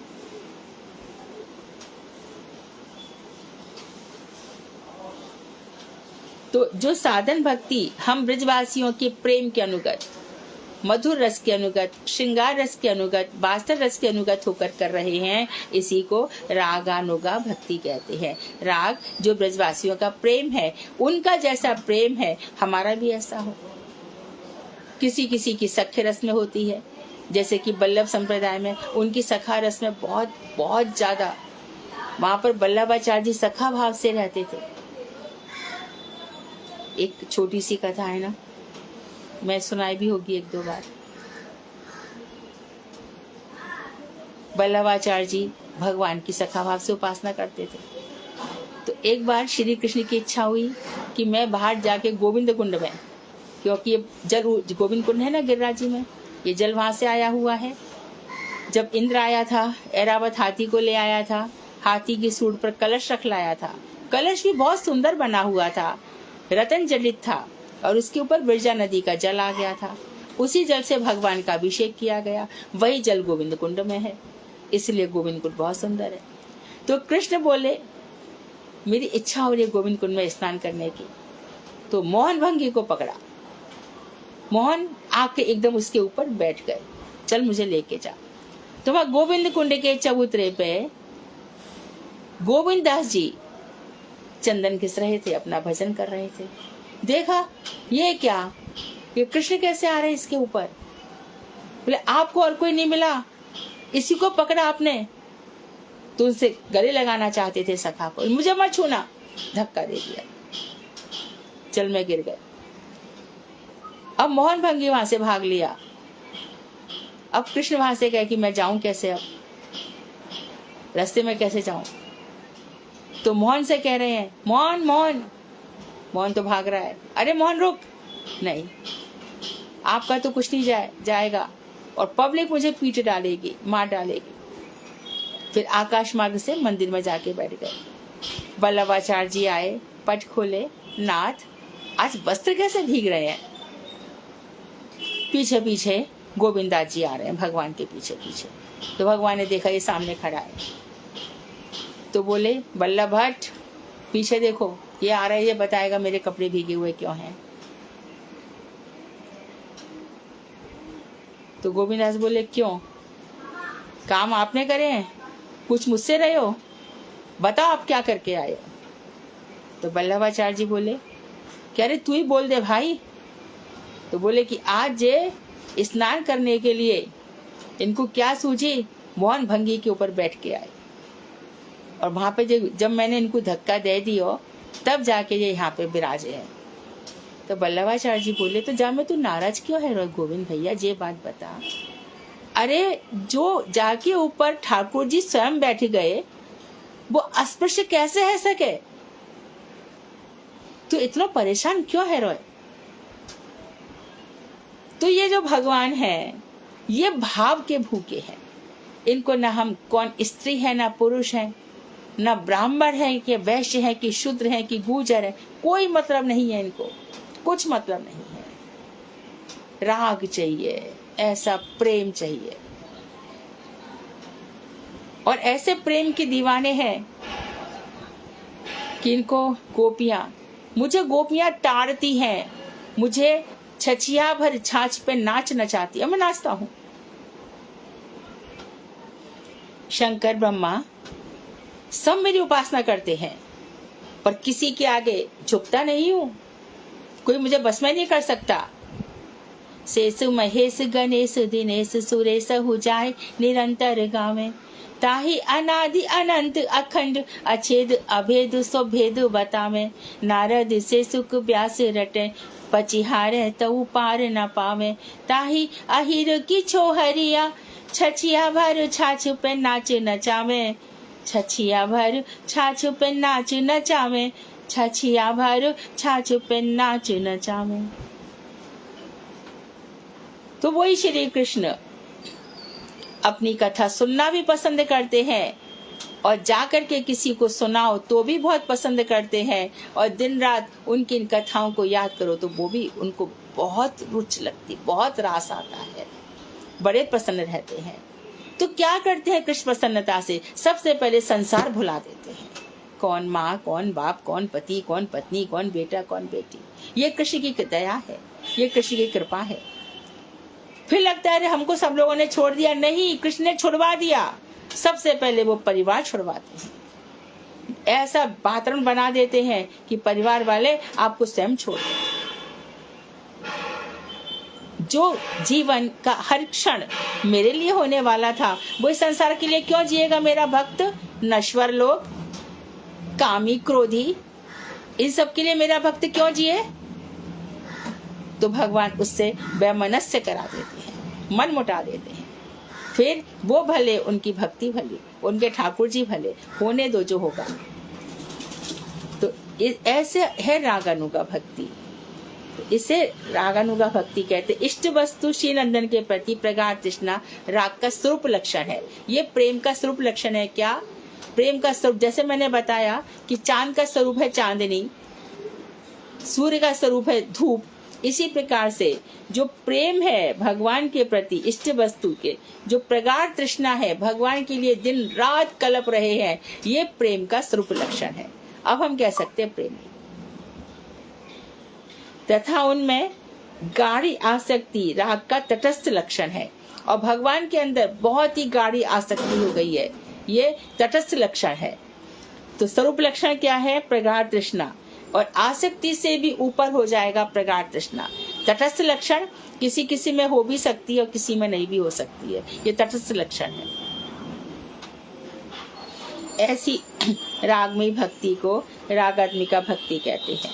तो जो साधन भक्ति हम ब्रजवासियों के प्रेम के अनुगत, मधुर रस के अनुगत, श्रृंगार रस के अनुगत, वास्तव रस के अनुगत होकर कर रहे हैं, इसी को रागानुगा भक्ति कहते हैं। राग जो ब्रजवासियों का प्रेम है, उनका जैसा प्रेम है हमारा भी ऐसा हो। किसी किसी की सख्य रस में होती है, जैसे कि बल्लभ संप्रदाय में उनकी सखा रस में बहुत बहुत ज्यादा, वहां पर बल्लभाचार्य जी सखा भाव से रहते थे। एक छोटी सी कथा है ना, मैं सुनाई भी होगी एक दो बार। बल्लभाचार्य जी भगवान की सखा भाव से उपासना करते थे। तो एक बार श्री कृष्ण की इच्छा हुई कि मैं बाहर जाके गोविंद कुंड में, क्योंकि ये जल गोविंद कुंड है ना गिरिराज जी में, ये जल वहां से आया हुआ है। जब इंद्र आया था, ऐरावत हाथी को ले आया था, हाथी की सूंड पर कलश रख लाया था। कलश भी बहुत सुंदर बना हुआ था, रतन जडित था, और उसके ऊपर बिरजा नदी का जल आ गया था। उसी जल से भगवान का अभिषेक किया गया। वही जल गोविंद कुंड में है, इसलिए गोविंद कुंड बहुत सुंदर है। तो कृष्ण बोले मेरी इच्छा हो रही है गोविंद कुंड में स्नान करने की। तो मोहन भंगी को पकड़ा, मोहन आके एकदम उसके ऊपर बैठ गए, चल मुझे लेके जा। तो वह गोविंद कुंड के चबूतरे पे गोविंद दास जी चंदन घिस रहे थे, अपना भजन कर रहे थे। देखा ये क्या, ये कृष्ण कैसे आ रहे हैं इसके ऊपर। बोले आपको और कोई नहीं मिला, इसी को पकड़ा आपने। तो उनसे गले लगाना चाहते थे सखा को, मुझे मत छूना, धक्का दे दिया, चल में गिर गए। अब मोहन भंगी वहां से भाग लिया। अब कृष्ण वहां से कहे कि मैं जाऊं कैसे, अब रास्ते में कैसे जाऊं। तो मोहन से कह रहे हैं मोहन मोहन, मोहन तो भाग रहा है, अरे मोहन रुक, नहीं आपका तो कुछ नहीं जाएगा, और पब्लिक मुझे पीट डालेगी, मार डालेगी। फिर आकाश मार्ग से मंदिर में जाके बैठ गए। बल्लभाचार्य जी आए, पट खोले, नाथ आज वस्त्र कैसे भीग रहे हैं। पीछे पीछे गोविंदास जी आ रहे हैं, भगवान के पीछे पीछे। तो भगवान ने देखा ये सामने खड़ा है, तो बोले बल्लभ भट्ट पीछे देखो, ये आ रहा है, ये बताएगा मेरे कपड़े भीगे हुए क्यों हैं। तो गोविंदास बोले क्यों, काम आपने करे हैं, कुछ मुझसे रहे हो, बताओ आप क्या करके आए हो। तो बल्लभाचार्य जी बोले क्या रे तू ही बोल दे भाई। तो बोले कि आज स्नान करने के लिए इनको क्या सूझी, मोहन भंगी के ऊपर बैठ के आए, और वहां पे जब मैंने इनको धक्का दे दियो तब जाके ये यहाँ पे विराजे हैं। तो बल्लभाचार्य जी बोले तो जा मैं तू नाराज क्यों है गोविंद भैया, ये बात बता। अरे जो जाके ऊपर ठाकुर जी स्वयं बैठ गए, वो अस्पृश्य कैसे है सके, तू इतना परेशान क्यों है रोय। तो ये जो भगवान है ये भाव के भूखे हैं। इनको न हम कौन स्त्री है ना पुरुष है, न ब्राह्मण है कि वैश्य है कि शूद्र है कि गुर्जर है, कोई मतलब नहीं है इनको, कुछ मतलब नहीं है। राग चाहिए, ऐसा प्रेम चाहिए, और ऐसे प्रेम के दीवाने हैं कि इनको मुझे गोपियां ताड़ती हैं, मुझे छछिया भर छाछ पे नाच नचाती है, मैं नाचता हूं। शंकर ब्रह्मा सब मेरी उपासना करते हैं, पर किसी के आगे झुकता नहीं हूं, कोई मुझे बस में नहीं कर सकता। शेष महेश गणेश दिनेश सुरेश हो जाए निरंतर गावे, ताही अनादि अनंत अखंड अछेद अभेद सो भेद बतावे। नारद से सुख व्यास रटे पचिहारे तऊ पार न पावे, ताही अहिर की छोहरिया छछिया भर छाछ पे नाच नचावे। छछिया भर छाछ पे नाच नचावे, छछिया भर छाछ पे नाच नचावे। तो वही श्री कृष्ण अपनी कथा सुनना भी पसंद करते हैं और जाकर के किसी को सुनाओ तो भी बहुत पसंद करते हैं, और दिन रात उनकी इन कथाओं को याद करो तो वो भी उनको बहुत रुचि लगती, बहुत रास आता है, बड़े प्रसन्न रहते हैं। तो क्या करते हैं कृष्ण प्रसन्नता से? सबसे पहले संसार भुला देते हैं। कौन माँ, कौन बाप, कौन पति, कौन पत्नी, कौन बेटा, कौन बेटी। ये कृष्ण की दया है, ये कृष्ण की कृपा है। फिर लगता है हमको सब लोगों ने छोड़ दिया। नहीं, कृष्ण ने छुड़वा दिया। सबसे पहले वो परिवार छुड़वाते हैं, ऐसा वातावरण बना देते हैं कि परिवार वाले आपको स्वयं छोड़ दें। जो जीवन का हर क्षण मेरे लिए होने वाला था, वो इस संसार के लिए क्यों जिएगा मेरा भक्त? नश्वर लोग, कामी, क्रोधी, इन सब के लिए मेरा भक्त क्यों जिए? तो भगवान उससे वैमनस्य करा देते हैं, मन मुटा देते हैं। फिर वो भले, उनकी भक्ति भली, उनके ठाकुर जी भले, होने दो जो होगा। तो ऐसे है रागानुगा भक्ति। इसे रागानुगा भक्ति कहते। इष्ट वस्तु श्री नंदन के प्रति प्रगाढ़ तृष्णा राग का स्वरूप लक्षण है। ये प्रेम का स्वरूप लक्षण है। क्या? प्रेम का स्वरूप, जैसे मैंने बताया कि चांद का स्वरूप है चांदनी, सूर्य का स्वरूप है धूप, इसी प्रकार से जो प्रेम है भगवान के प्रति, इष्ट वस्तु के जो प्रगाढ़ तृष्णा है, भगवान के लिए दिन रात कलप रहे हैं, ये प्रेम का स्वरूप लक्षण है। अब हम कह सकते हैं प्रेमी। तथा उनमें गाढ़ी आसक्ति राग का तटस्थ लक्षण है, और भगवान के अंदर बहुत ही गाढ़ी आसक्ति हो गई है, ये तटस्थ लक्षण है। तो स्वरूप लक्षण क्या है? प्रगाढ़ तृष्णा, और आसक्ति से भी ऊपर हो जाएगा प्रगाढ़ तृष्णा। तटस्थ लक्षण किसी किसी में हो भी सकती है और किसी में नहीं भी हो सकती है, ये तटस्थ लक्षण है। ऐसी रागमयी भक्ति को रागात्मिका भक्ति कहते हैं।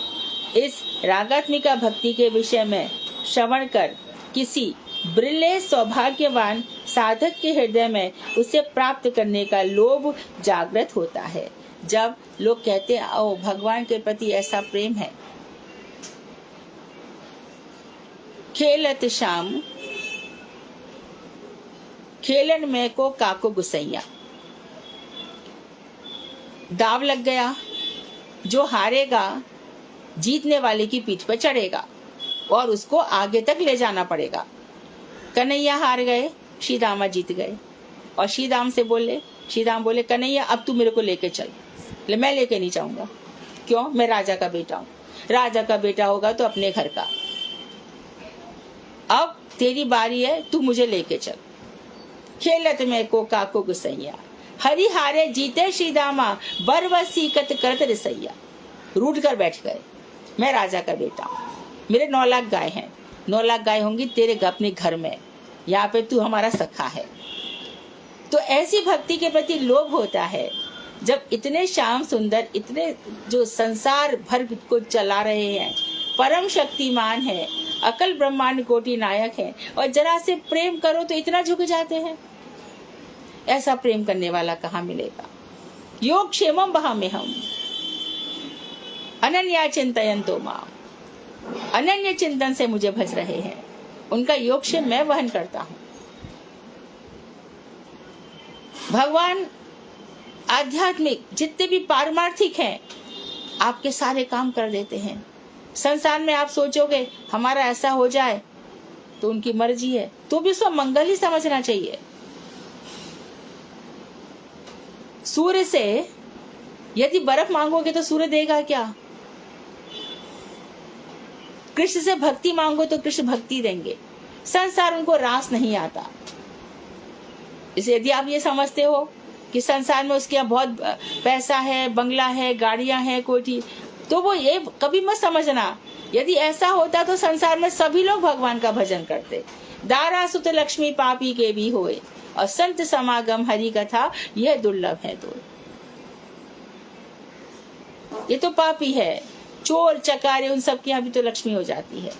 इस रागात्मिका भक्ति के विषय में श्रवण कर किसी ब्रिले सौभाग्यवान साधक के हृदय में उसे प्राप्त करने का लोभ जागृत होता है। जब लोग कहते हैं ओ भगवान के प्रति ऐसा प्रेम है। खेलत शाम खेलन में को काको गुसैया, दाव लग गया, जो हारेगा जीतने वाले की पीठ पर चढ़ेगा और उसको आगे तक ले जाना पड़ेगा। कन्हैया हार गए, श्री दामा जीत गए, और श्री दाम से बोले, श्री दाम बोले कन्हैया अब तू मेरे को लेके चल। मैं लेके नहीं जाऊंगा, क्यों? मैं राजा का बेटा हूँ। राजा का बेटा होगा तो अपने घर का, अब तेरी बारी है, तू मुझे लेके चल। खेलत में को काको गुसैया, हरि हारे जीते श्री दामा, बरवसी कत करत रसैया। रूठ कर बैठ गए, मैं राजा का बेटा हूँ, मेरे 9 लाख गाय हैं, 9 लाख गाय होंगी तेरे अपने घर में, यहाँ पे तू हमारा सखा है। तो ऐसी भक्ति के प्रति लोभ होता है। जब इतने श्याम सुंदर, इतने जो संसार भर को चला रहे हैं, परम शक्तिमान है, अकल ब्रह्मांड कोटि नायक है, और जरा से प्रेम करो तो इतना झुक जाते हैं। ऐसा प्रेम करने वाला कहाँ मिलेगा? योग क्षेमम बहामे हम अनन्या चिंतयन्तो माम, अनन्य चिंतन से मुझे भज रहे हैं, उनका योग क्षेम मैं वहन करता हूँ। भगवान आध्यात्मिक जितने भी पारमार्थिक हैं, आपके सारे काम कर देते हैं। संसार में आप सोचोगे हमारा ऐसा हो जाए तो उनकी मर्जी है, तो भी उसको मंगल ही समझना चाहिए। सूर्य से यदि बर्फ मांगोगे तो सूर्य देगा क्या? कृष्ण से भक्ति मांगो तो कृष्ण भक्ति देंगे। संसार उनको रास नहीं आता। इसे यदि आप ये समझते हो कि संसार में उसके यहाँ बहुत पैसा है, बंगला है, गाड़ियां हैं, कोठी, तो वो ये कभी मत समझना। यदि ऐसा होता तो संसार में सभी लोग भगवान का भजन करते। दारा सुत लक्ष्मी पापी के भी होए, और संत समागम हरि कथा यह दुर्लभ है। तो ये तो पापी है, चोर चकारे, उन सब के यहाँ भी तो लक्ष्मी हो जाती है।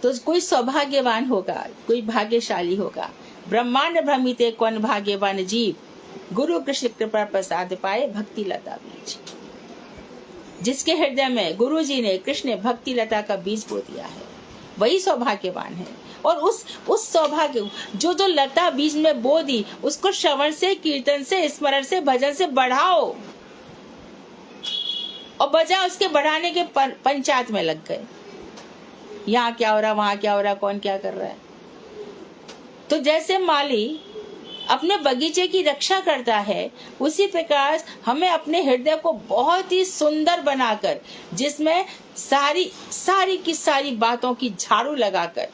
तो कोई सौभाग्यवान होगा, कोई भाग्यशाली होगा। ब्रह्मांड भ्रमिते कौन भाग्यवान जीव, गुरु कृष्ण कृपा प्रसाद पाए भक्ति लता बीज। जिसके हृदय में गुरु जी ने, कृष्ण ने भक्ति लता का बीज बो दिया है, वही सौभाग्यवान है। और उस सौभाग्य जो लता बीज में बो दी, उसको श्रवण से, कीर्तन से, स्मरण से, भजन से बढ़ाओ। और बजाय उसके बढ़ाने के पंचायत में लग गए, यहाँ क्या हो रहा, वहां क्या हो रहा, कौन क्या कर रहा है। तो जैसे माली अपने बगीचे की रक्षा करता है, उसी प्रकार हमें अपने हृदय को बहुत ही सुंदर बनाकर, जिसमें सारी की सारी बातों की झाड़ू लगाकर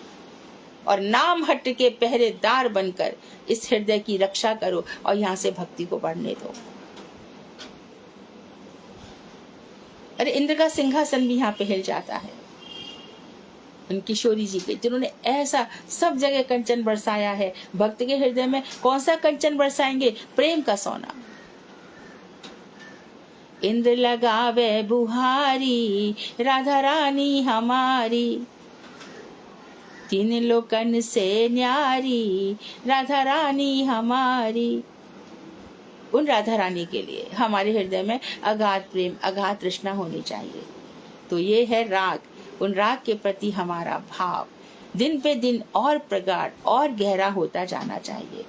और नाम हट के पहरेदार बनकर इस हृदय की रक्षा करो और यहाँ से भक्ति को बढ़ने दो। अरे इंद्र का सिंहासन भी यहाँ पे हिल जाता है, उन किशोरी जी के, जिन्होंने ऐसा सब जगह कंचन बरसाया है। भक्त के हृदय में कौन सा कंचन बरसाएंगे? प्रेम का सोना। इंद्र लगावे बुहारी, राधा रानी हमारी, तीन लोकन से न्यारी, राधा रानी हमारी। उन राधा रानी के लिए हमारे हृदय में अगाध प्रेम, अगाध तृष्णा होनी चाहिए। तो ये है राग। उन राग के प्रति हमारा भाव दिन पे दिन और प्रगाढ़ और गहरा होता जाना चाहिए।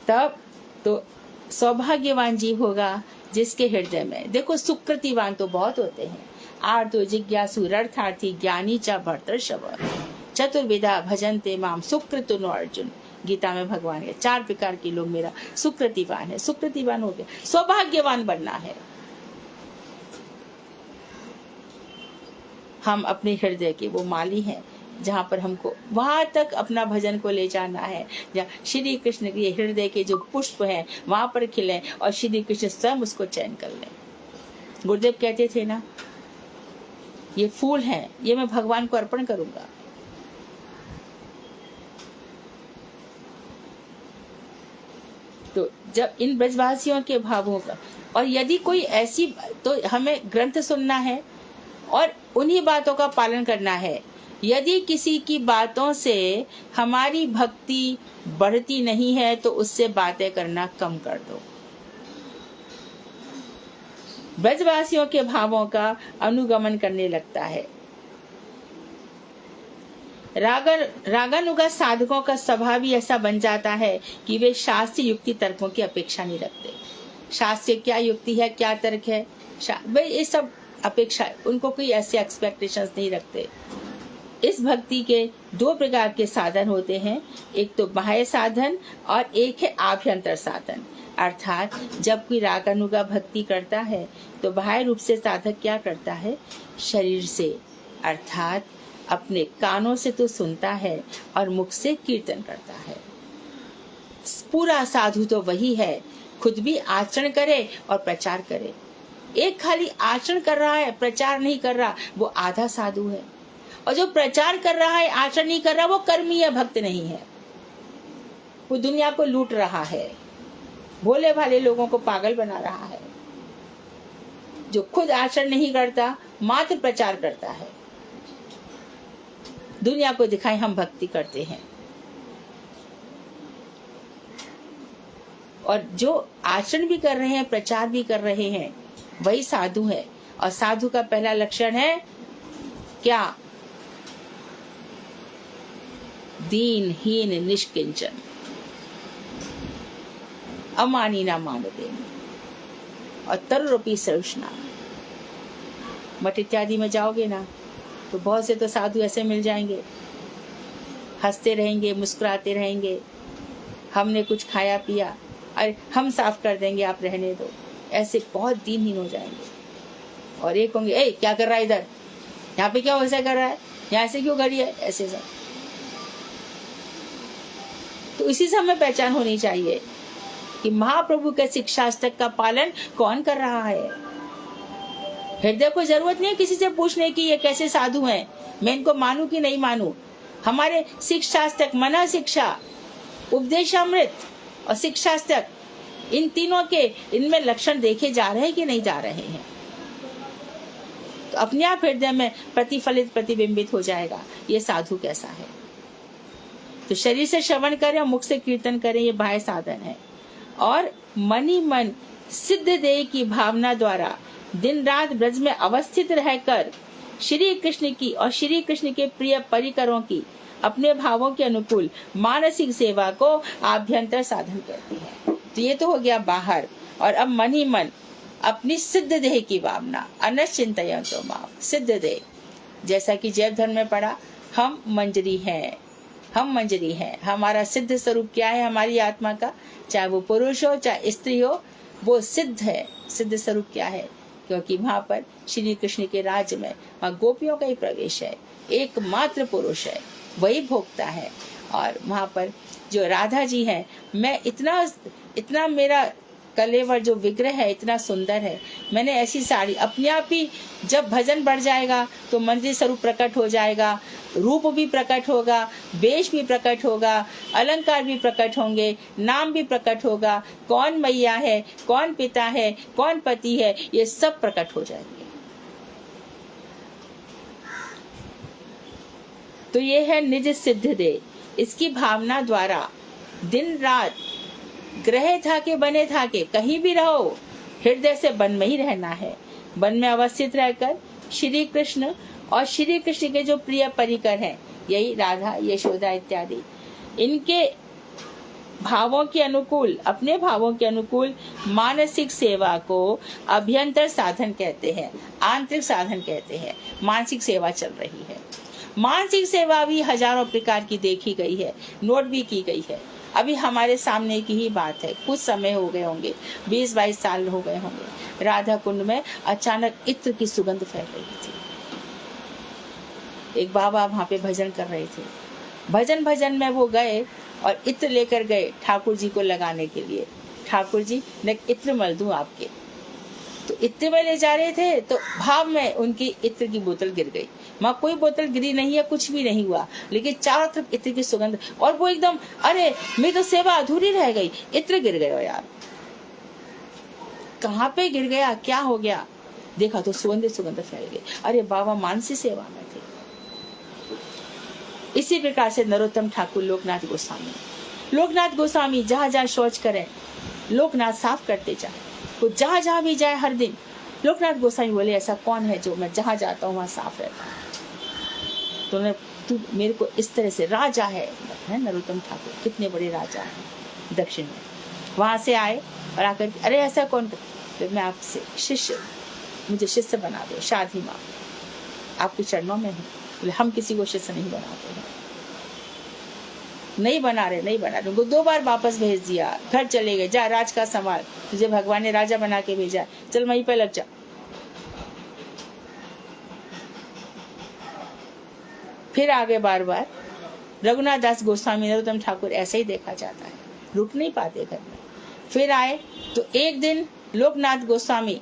तब तो सौभाग्यवान जीव होगा जिसके हृदय में, देखो सुकृतिवान तो बहुत होते हैं, आर्तो जिज्ञासु रर्थार्थी ज्ञानी च भर्तृषभ चतुर्विधा भजन्ते माम सुकृतनो अर्जुन। गीता में भगवान के 4 प्रकार के लोग मेरा सुकृतिवान है। सुकृतिवान हो गया, सौभाग्यवान बनना है। हम अपने हृदय के वो माली हैं, जहाँ पर हमको वहां तक अपना भजन को ले जाना है, जहाँ श्री कृष्ण के हृदय के जो पुष्प हैं वहां पर खिले और श्री कृष्ण स्वयं उसको चयन कर लें। गुरुदेव कहते थे ना, ये फूल हैं, ये मैं भगवान को अर्पण करूंगा। तो जब इन ब्रजवासियों के भावों का, और यदि कोई ऐसी, तो हमें ग्रंथ सुनना है और उन्हीं बातों का पालन करना है। यदि किसी की बातों से हमारी भक्ति बढ़ती नहीं है तो उससे बातें करना कम कर दो। ब्रजवासियों के भावों का अनुगमन करने लगता है। रागानुगा साधकों का स्वभाव ही ऐसा बन जाता है कि वे शास्त्र युक्ति तर्कों की अपेक्षा नहीं रखते। शास्त्र क्या युक्ति है, क्या तर्क है, वे ये सब अपेक्षा, उनको कोई ऐसे एक्सपेक्टेशंस नहीं रखते। इस भक्ति के 2 प्रकार के साधन होते हैं, एक तो बाह्य साधन और एक है आभ्यंतर साधन। अर्थात जब कोई रागानुगा भक्ति करता है तो बाह्य रूप से साधक क्या करता है? शरीर से, अर्थात अपने कानों से तो सुनता है और मुख से कीर्तन करता है। पूरा साधु तो वही है, खुद भी आचरण करे और प्रचार करे। एक खाली आचरण कर रहा है, प्रचार नहीं कर रहा, वो आधा साधु है। और जो प्रचार कर रहा है, आचरण नहीं कर रहा, वो कर्मी है, भक्त नहीं है। वो दुनिया को लूट रहा है, भोले भाले लोगों को पागल बना रहा है। जो खुद आचरण नहीं करता, मात्र प्रचार करता है, दुनिया को दिखाए हम भक्ति करते हैं। और जो आचरण भी कर रहे हैं, प्रचार भी कर रहे हैं, वही साधु है। और साधु का पहला लक्षण है क्या? दीनहीन निष्किंचन, अमानी ना मानते और तरुरूपी सरुष्णा। मठ इत्यादि में जाओगे ना तो बहुत से तो साधु ऐसे मिल जाएंगे, हंसते रहेंगे, मुस्कुराते रहेंगे, हमने कुछ खाया पिया, अरे हम साफ कर देंगे, आप रहने दो। ऐसे बहुत दीनहीन हो जाएंगे। और एक होंगे, ए क्या कर रहा है इधर, यहाँ पे क्या वैसा कर रहा है, यहाँ ऐसे क्यों करी है, ऐसे सब। तो इसी से हमें पहचान होनी चाहिए कि महाप्रभु के शिक्षास्तक का पालन कौन कर रहा है। हृदय को जरूरत नहीं है किसी से पूछने की ये कैसे साधु हैं, मैं इनको मानूं कि नहीं मानूं। हमारे शिक्षास्तक, मना शिक्षा, उपदेशामृत और शिक्षास्तक, इन तीनों के इनमें लक्षण देखे जा रहे हैं कि नहीं जा रहे हैं। तो अपने आप हृदय में प्रतिफलित, प्रतिबिंबित हो जाएगा ये साधु कैसा है। तो शरीर से श्रवण करें और मुख से कीर्तन करें, ये बाह्य साधन है। और मन ही मन सिद्ध देह की भावना द्वारा दिन रात ब्रज में अवस्थित रहकर श्री कृष्ण की और श्री कृष्ण के प्रिय परिकरों की अपने भावों के अनुकूल मानसिक सेवा को आभ्यंतर साधन कहती है। तो ये तो हो गया बाहर। और अब मन ही मन अपनी सिद्ध देह की भावना, अनचिंतयन्तो माम, सिद्ध देह, जैसा कि जैव धर्म में पढ़ा, हम मंजरी हैं, हम मंजरी हैं। हमारा सिद्ध स्वरूप क्या है? हमारी आत्मा का, चाहे वो पुरुष हो चाहे स्त्री हो, वो सिद्ध है। सिद्ध स्वरूप क्या है? क्योंकि वहां पर श्री कृष्ण के राज्य में वहाँ गोपियों का ही प्रवेश है, एकमात्र पुरुष है, वही भोगता है। और वहां पर जो राधा जी है, मैं इतना मेरा कलेवर जो विग्रह है इतना सुंदर है, मैंने ऐसी साड़ी, अपने आप ही जब भजन बढ़ जाएगा तो मंदिर स्वरूप प्रकट हो जाएगा, रूप भी प्रकट होगा, वेश भी प्रकट होगा, अलंकार भी प्रकट होंगे, नाम भी प्रकट होगा, कौन मैया है, कौन पिता है, कौन पति है, ये सब प्रकट हो जाएंगे। तो ये है निज सिद्ध दे। इसकी भावना द्वारा दिन रात ग्रह था के बने था के कहीं भी रहो, हृदय से वन में ही रहना है। वन में अवस्थित रहकर श्री कृष्ण और श्री कृष्ण के जो प्रिय परिकर हैं, यही राधा, यशोदा इत्यादि, इनके भावों के अनुकूल, अपने भावों के अनुकूल मानसिक सेवा को अभ्यंतर साधन कहते हैं, आंतरिक साधन कहते हैं। मानसिक सेवा चल रही है। मानसिक सेवा भी हजारों प्रकार की देखी गई है, नोट भी की गई है। अभी हमारे सामने की ही बात है, कुछ समय हो गए होंगे, 20-22 साल हो गए होंगे, राधा कुंड में अचानक इत्र की सुगंध फैल रही थी। एक बाबा वहां पे भजन कर रहे थे, भजन में वो गए और इत्र लेकर गए ठाकुर जी को लगाने के लिए। ठाकुर जी ने इत्र मल दूं आपके, तो इत्र में ले जा रहे थे तो भाव में उनकी इत्र की बोतल गिर गई। वहाँ कोई बोतल गिरी नहीं है, कुछ भी नहीं हुआ, लेकिन चारों तरफ इत्र की सुगंध, और वो एकदम, अरे मेरी तो सेवा अधूरी रह गई, इत्र गिर गया यार। कहाँ पे गिर गया, क्या हो गया? देखा तो सुगंध फैल गई। अरे बाबा मानसिक सेवा में थे। इसी प्रकार से नरोत्तम ठाकुर लोकनाथ गोस्वामी जहाँ जहाँ शौच करें, लोकनाथ साफ करते जाए। वो जहाँ जहाँ भी जाए हर दिन लोकनाथ गोस्वामी बोले, ऐसा कौन है जो मैं जहाँ जाता हूँ वहाँ साफ रहता हूँ। तो तू मेरे को इस तरह से, राजा है नरोत्तम ठाकुर, कितने बड़े राजा हैं दक्षिण में। वहां से आए और आकर, अरे ऐसा कौन? तो मैं आपसे शिष्य, मुझे शिष्य बना दो, शादी माँ आपके चरणों में हूँ। बोले हम किसी को शिष्य नहीं बनाते हैं। नहीं बना रहे, उनको 2 बार वापस भेज दिया, घर चले गए, जा राज का संभाल, तुझे भगवान ने राजा बना के भेजा, चल वहीं पे लग जा। फिर आगे बार रघुनाथ दास गोस्वामी, नरोत्तम ठाकुर, ऐसे ही देखा जाता है, रुक नहीं पाते घर में। फिर आए तो एक दिन लोकनाथ गोस्वामी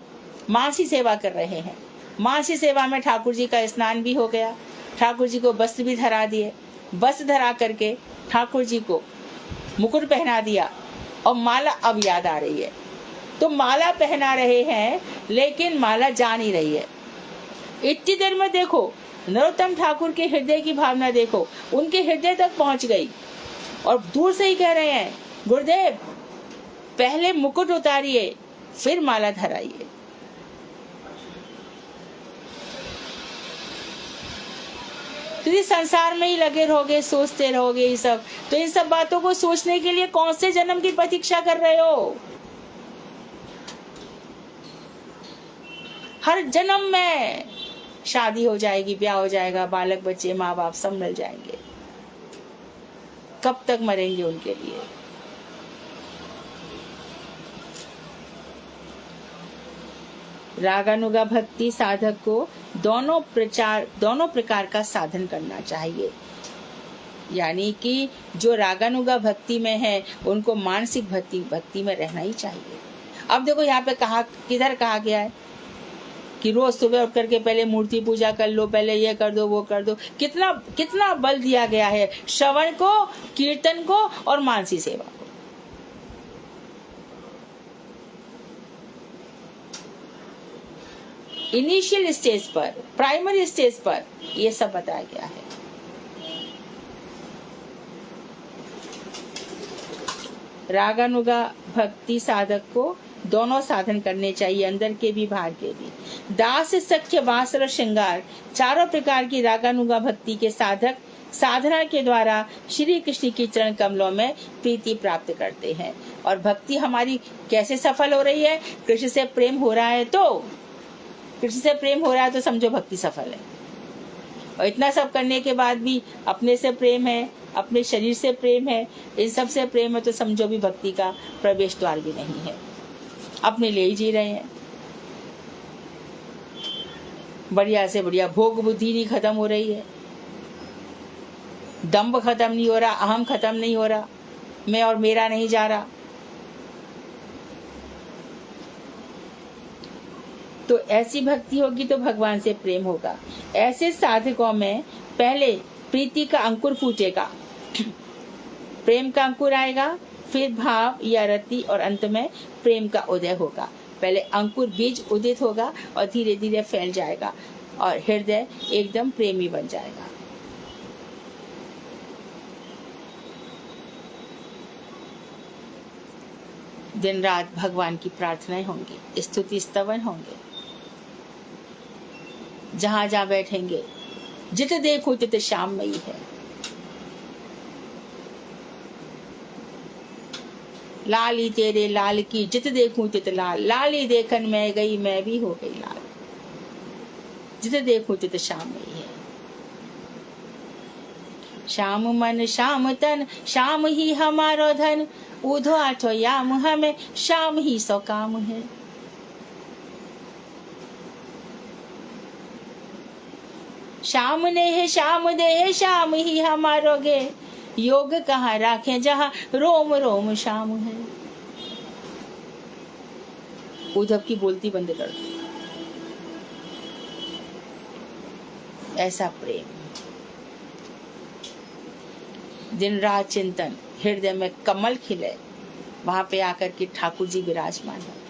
मानसी सेवा कर रहे हैं। मानसी सेवा में ठाकुर जी का स्नान भी हो गया, ठाकुर जी को वस्त्र भी धरा दिए। वस्त्र धरा करके ठाकुर जी को मुकुट पहना दिया और माला अब याद आ रही है। तो माला पहना रहे हैं लेकिन माला जा नहीं रही है। इतनी देर में देखो नरोत्तम ठाकुर के हृदय की भावना देखो, उनके हृदय तक पहुंच गई और दूर से ही कह रहे हैं, गुरुदेव पहले मुकुट उतारिए फिर माला धराइए। तो इस संसार में ही लगे रहोगे, सोचते रहोगे ये सब, तो इन सब बातों को सोचने के लिए कौन से जन्म की प्रतीक्षा कर रहे हो? हर जन्म में शादी हो जाएगी, ब्याह हो जाएगा, बालक बच्चे, माँ बाप सब मिल जाएंगे। कब तक मरेंगे उनके लिए? रागानुगा भक्ति साधक को दोनों प्रकार का साधन करना चाहिए। यानी कि जो रागानुगा भक्ति में है उनको मानसिक भक्ति में रहना ही चाहिए। अब देखो यहाँ पे किधर कहा गया है कि रोज सुबह उठ करके पहले मूर्ति पूजा कर लो, पहले ये कर दो वो कर दो। कितना बल दिया गया है श्रवण को, कीर्तन को और मानसी सेवा को। इनिशियल स्टेज पर, प्राइमरी स्टेज पर ये सब बताया गया है। रागानुगा भक्ति साधक को दोनों साधन करने चाहिए, अंदर के भी बाहर के भी। दास सख्य वासर और श्रृंगार चारों प्रकार की रागानुगा भक्ति के साधक साधना के द्वारा श्री कृष्ण की चरण कमलों में प्रीति प्राप्त करते हैं। और भक्ति हमारी कैसे सफल हो रही है? कृष्ण से प्रेम हो रहा है तो, कृष्ण से प्रेम हो रहा है तो समझो भक्ति सफल है। और इतना सब करने के बाद भी अपने से प्रेम है, अपने शरीर से प्रेम है, इन सब से प्रेम है, तो समझो भी भक्ति का प्रवेश द्वार भी नहीं है, अपने लिए ही जी रहे हैं। बढ़िया से बढ़िया भोग बुद्धि नहीं खत्म हो रही है, दंभ खत्म नहीं हो रहा, अहम खत्म नहीं हो रहा, मैं और मेरा नहीं जा रहा। तो ऐसी भक्ति होगी तो भगवान से प्रेम होगा। ऐसे साधकों में पहले प्रीति का अंकुर फूटेगा, प्रेम का अंकुर आएगा, फिर भाव या रति, और अंत में प्रेम का उदय होगा। पहले अंकुर बीज उदित होगा और धीरे धीरे फैल जाएगा और हृदय एकदम प्रेमी बन जाएगा। दिन रात भगवान की प्रार्थनाएं होंगी, स्तुति स्तवन होंगे, जहां जहां बैठेंगे, जित देखो तित श्याममयी है। लाली तेरे लाल की जित देखूं तित लाल, लाली देखन मैं गई मैं भी हो गई लाल, जित देखूं तित श्याममयी है। श्याम मन श्याम तन श्याम ही हमारो धन, उधो आठो याम हमें श्याम ही सो काम है। श्याम ने है श्याम दे है श्याम ही हमारो गे, योग कहाँ राखे जहाँ रोम रोम श्याम है। उद्धव की बोलती बंद कर दो। ऐसा प्रेम, दिन रात चिंतन, हृदय में कमल खिले, वहां पे आकर के ठाकुर जी विराजमान है।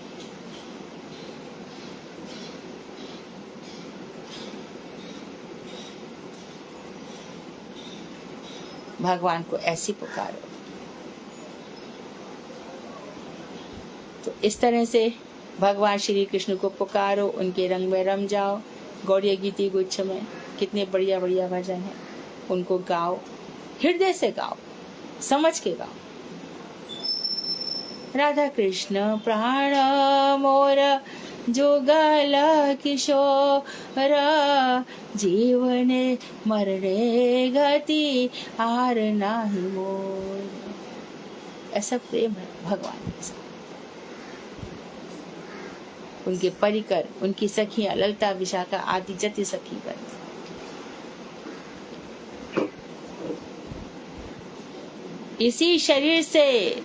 भगवान को ऐसी पुकारो। तो इस तरह से भगवान श्री कृष्ण को पुकारो, उनके रंग में रम जाओ। गौड़ीय गीति गुच्छ में कितने बढ़िया बढ़िया भजन है, उनको गाओ, हृदय से गाओ, समझ के गाओ। राधा कृष्ण प्राण मोर जुगल किशोर, जीवने मरणे गति आर नाही मोर। ऐसा प्रेम है भगवान के साथ। उनके परिकर, उनकी सखियां ललता विशाखा आदि जति सखी बन। इसी शरीर से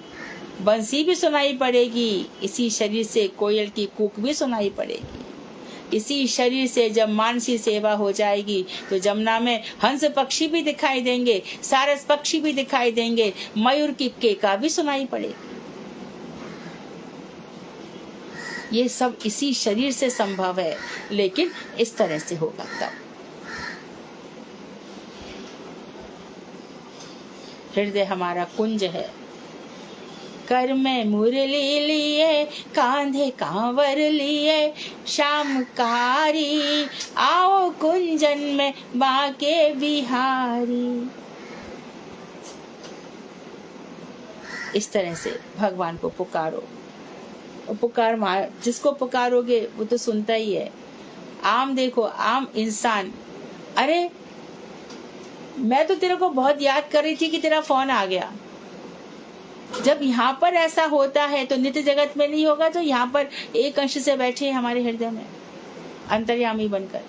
बंसी भी सुनाई पड़ेगी, इसी शरीर से कोयल की कूक भी सुनाई पड़ेगी। इसी शरीर से जब मानसी सेवा हो जाएगी तो जमुना में हंस पक्षी भी दिखाई देंगे, सारस पक्षी भी दिखाई देंगे, मयूर की केका भी सुनाई पड़ेगी। ये सब इसी शरीर से संभव है, लेकिन इस तरह से होगा तब। हृदय हमारा कुंज है, कर में मुरली लिए, कांधे कांवर लिए, श्यामकारी आओ कुंजन में बाके बिहारी। इस तरह से भगवान को पुकारो। पुकार जिसको पुकारोगे वो तो सुनता ही है। आम देखो, आम इंसान, अरे मैं तो तेरे को बहुत याद कर रही थी कि तेरा फोन आ गया। जब यहाँ पर ऐसा होता है तो नित्य जगत में नहीं होगा। तो यहाँ पर एक अंश से बैठे हमारे हृदय में अंतर्यामी बनकर।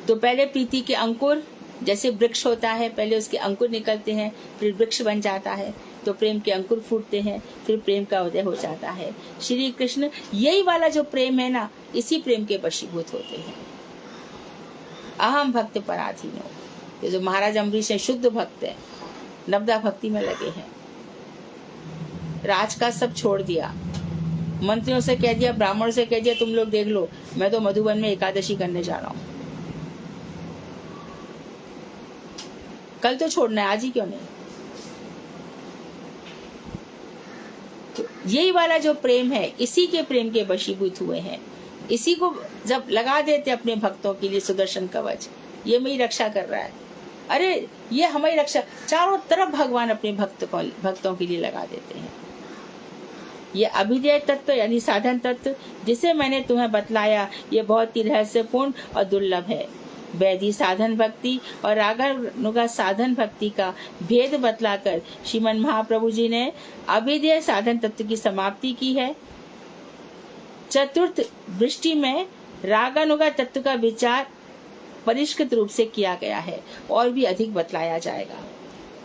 तो पहले प्रीति के अंकुर, जैसे वृक्ष होता है, पहले उसके अंकुर निकलते हैं, फिर वृक्ष बन जाता है। तो प्रेम के अंकुर फूटते हैं, फिर प्रेम का उदय हो जाता है। श्री कृष्ण यही वाला जो प्रेम है ना, इसी प्रेम के वशीभूत होते हैं। अहम भक्त पराधीनो, ये जो महाराज अम्बरीश है शुद्ध भक्त है, नवदा भक्ति में लगे हैं। राज का सब छोड़ दिया, मंत्रियों से कह दिया, ब्राह्मणों से कह दिया, तुम लोग देख लो, मैं तो मधुबन में एकादशी करने जा रहा हूँ। कल तो छोड़ना है, आज ही क्यों नहीं? यही वाला जो प्रेम है, इसी के प्रेम के वशीभूत हुए हैं। इसी को जब लगा देते अपने भक्तों के लिए सुदर्शन कवच, ये मेरी रक्षा कर रहा है, अरे ये हमारी रक्षा, चारों तरफ भगवान अपने भक्तों के लिए लगा देते हैं। ये अभिधेय तत्व यानी साधन तत्व जिसे मैंने तुम्हें बतलाया, ये बहुत ही रहस्यपूर्ण और दुर्लभ है। वैदिक साधन भक्ति और रागानुगा साधन भक्ति का भेद बतलाकर श्रीमन महाप्रभु जी ने अभिधेय साधन तत्व की समाप्ति की है। चतुर्थ वृष्टि में रागानुगा तत्व का विचार परिष्कृत रूप से किया गया है और भी अधिक बतलाया जाएगा।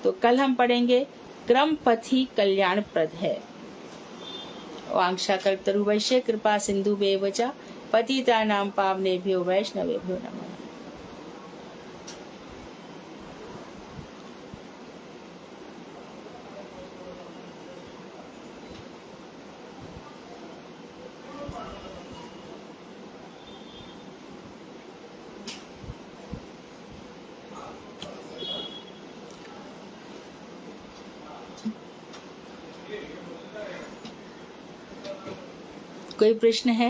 तो कल हम पढ़ेंगे क्रम पथ ही कल्याणप्रद है। वांछा कल्पतरुभ्यश्च कृपा सिन्धुभ्येव च पतितानां पावनेभ्यो वैष्णवेभ्यो नमः। कोई प्रश्न है?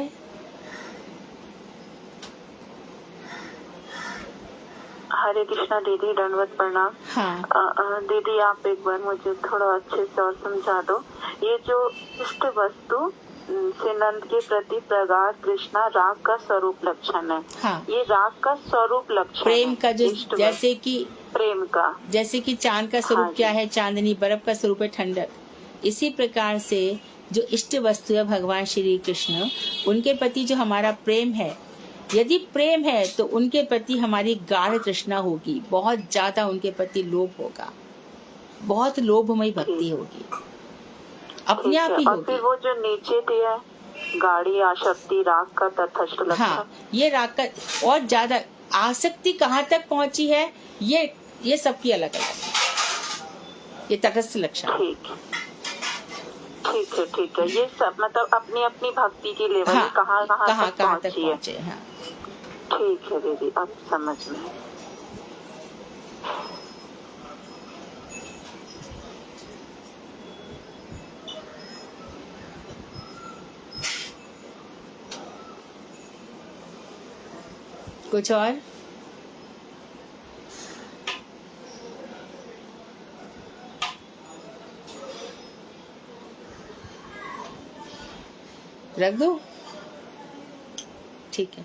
हरे कृष्णा दीदी, दंडवत प्रणाम। हाँ। दीदी आप एक बार मुझे थोड़ा अच्छे से और समझा दो। ये जो इष्ट वस्तु से नंद के प्रति प्रगाढ़ कृष्णा राग का स्वरूप लक्षण है। हाँ। ये राग का स्वरूप लक्षण प्रेम का जो जैसे कि प्रेम का, जैसे कि चांद का स्वरूप क्या है? चांदनी। बर्फ का स्वरूप है ठंडक। इसी प्रकार से जो इष्ट वस्तु है भगवान श्री कृष्ण, उनके प्रति जो हमारा प्रेम है, यदि प्रेम है तो उनके प्रति हमारी गाढ़ तृष्णा होगी, बहुत ज्यादा उनके प्रति लोभ होगा, बहुत लोभमयी भक्ति होगी, अपने आप ही होगी। फिर वो जो नीचे दिया गाढ़ी आसक्ति राग का तटस्थ लक्षण। हाँ, ये राग का और ज्यादा आसक्ति कहाँ तक पहुँची है, ये सबकी अलग अलग, ये तटस्थ लक्षण। ठीक है। ये सब मतलब अपनी अपनी भक्ति की लेवल हाँ, कहाँ तक पहुँचे। हाँ। ठीक है दीदी, अब समझ में। कुछ और? रख दो? ठीक है।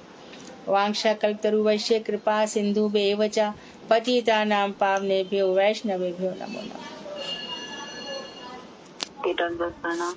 वांछा कल्पतरुभ्यश्च कृपा सिन्धुभ्येव च पतितानां पावनेभ्यो वैष्णवेभ्यो नमो नमः। प्रणाम।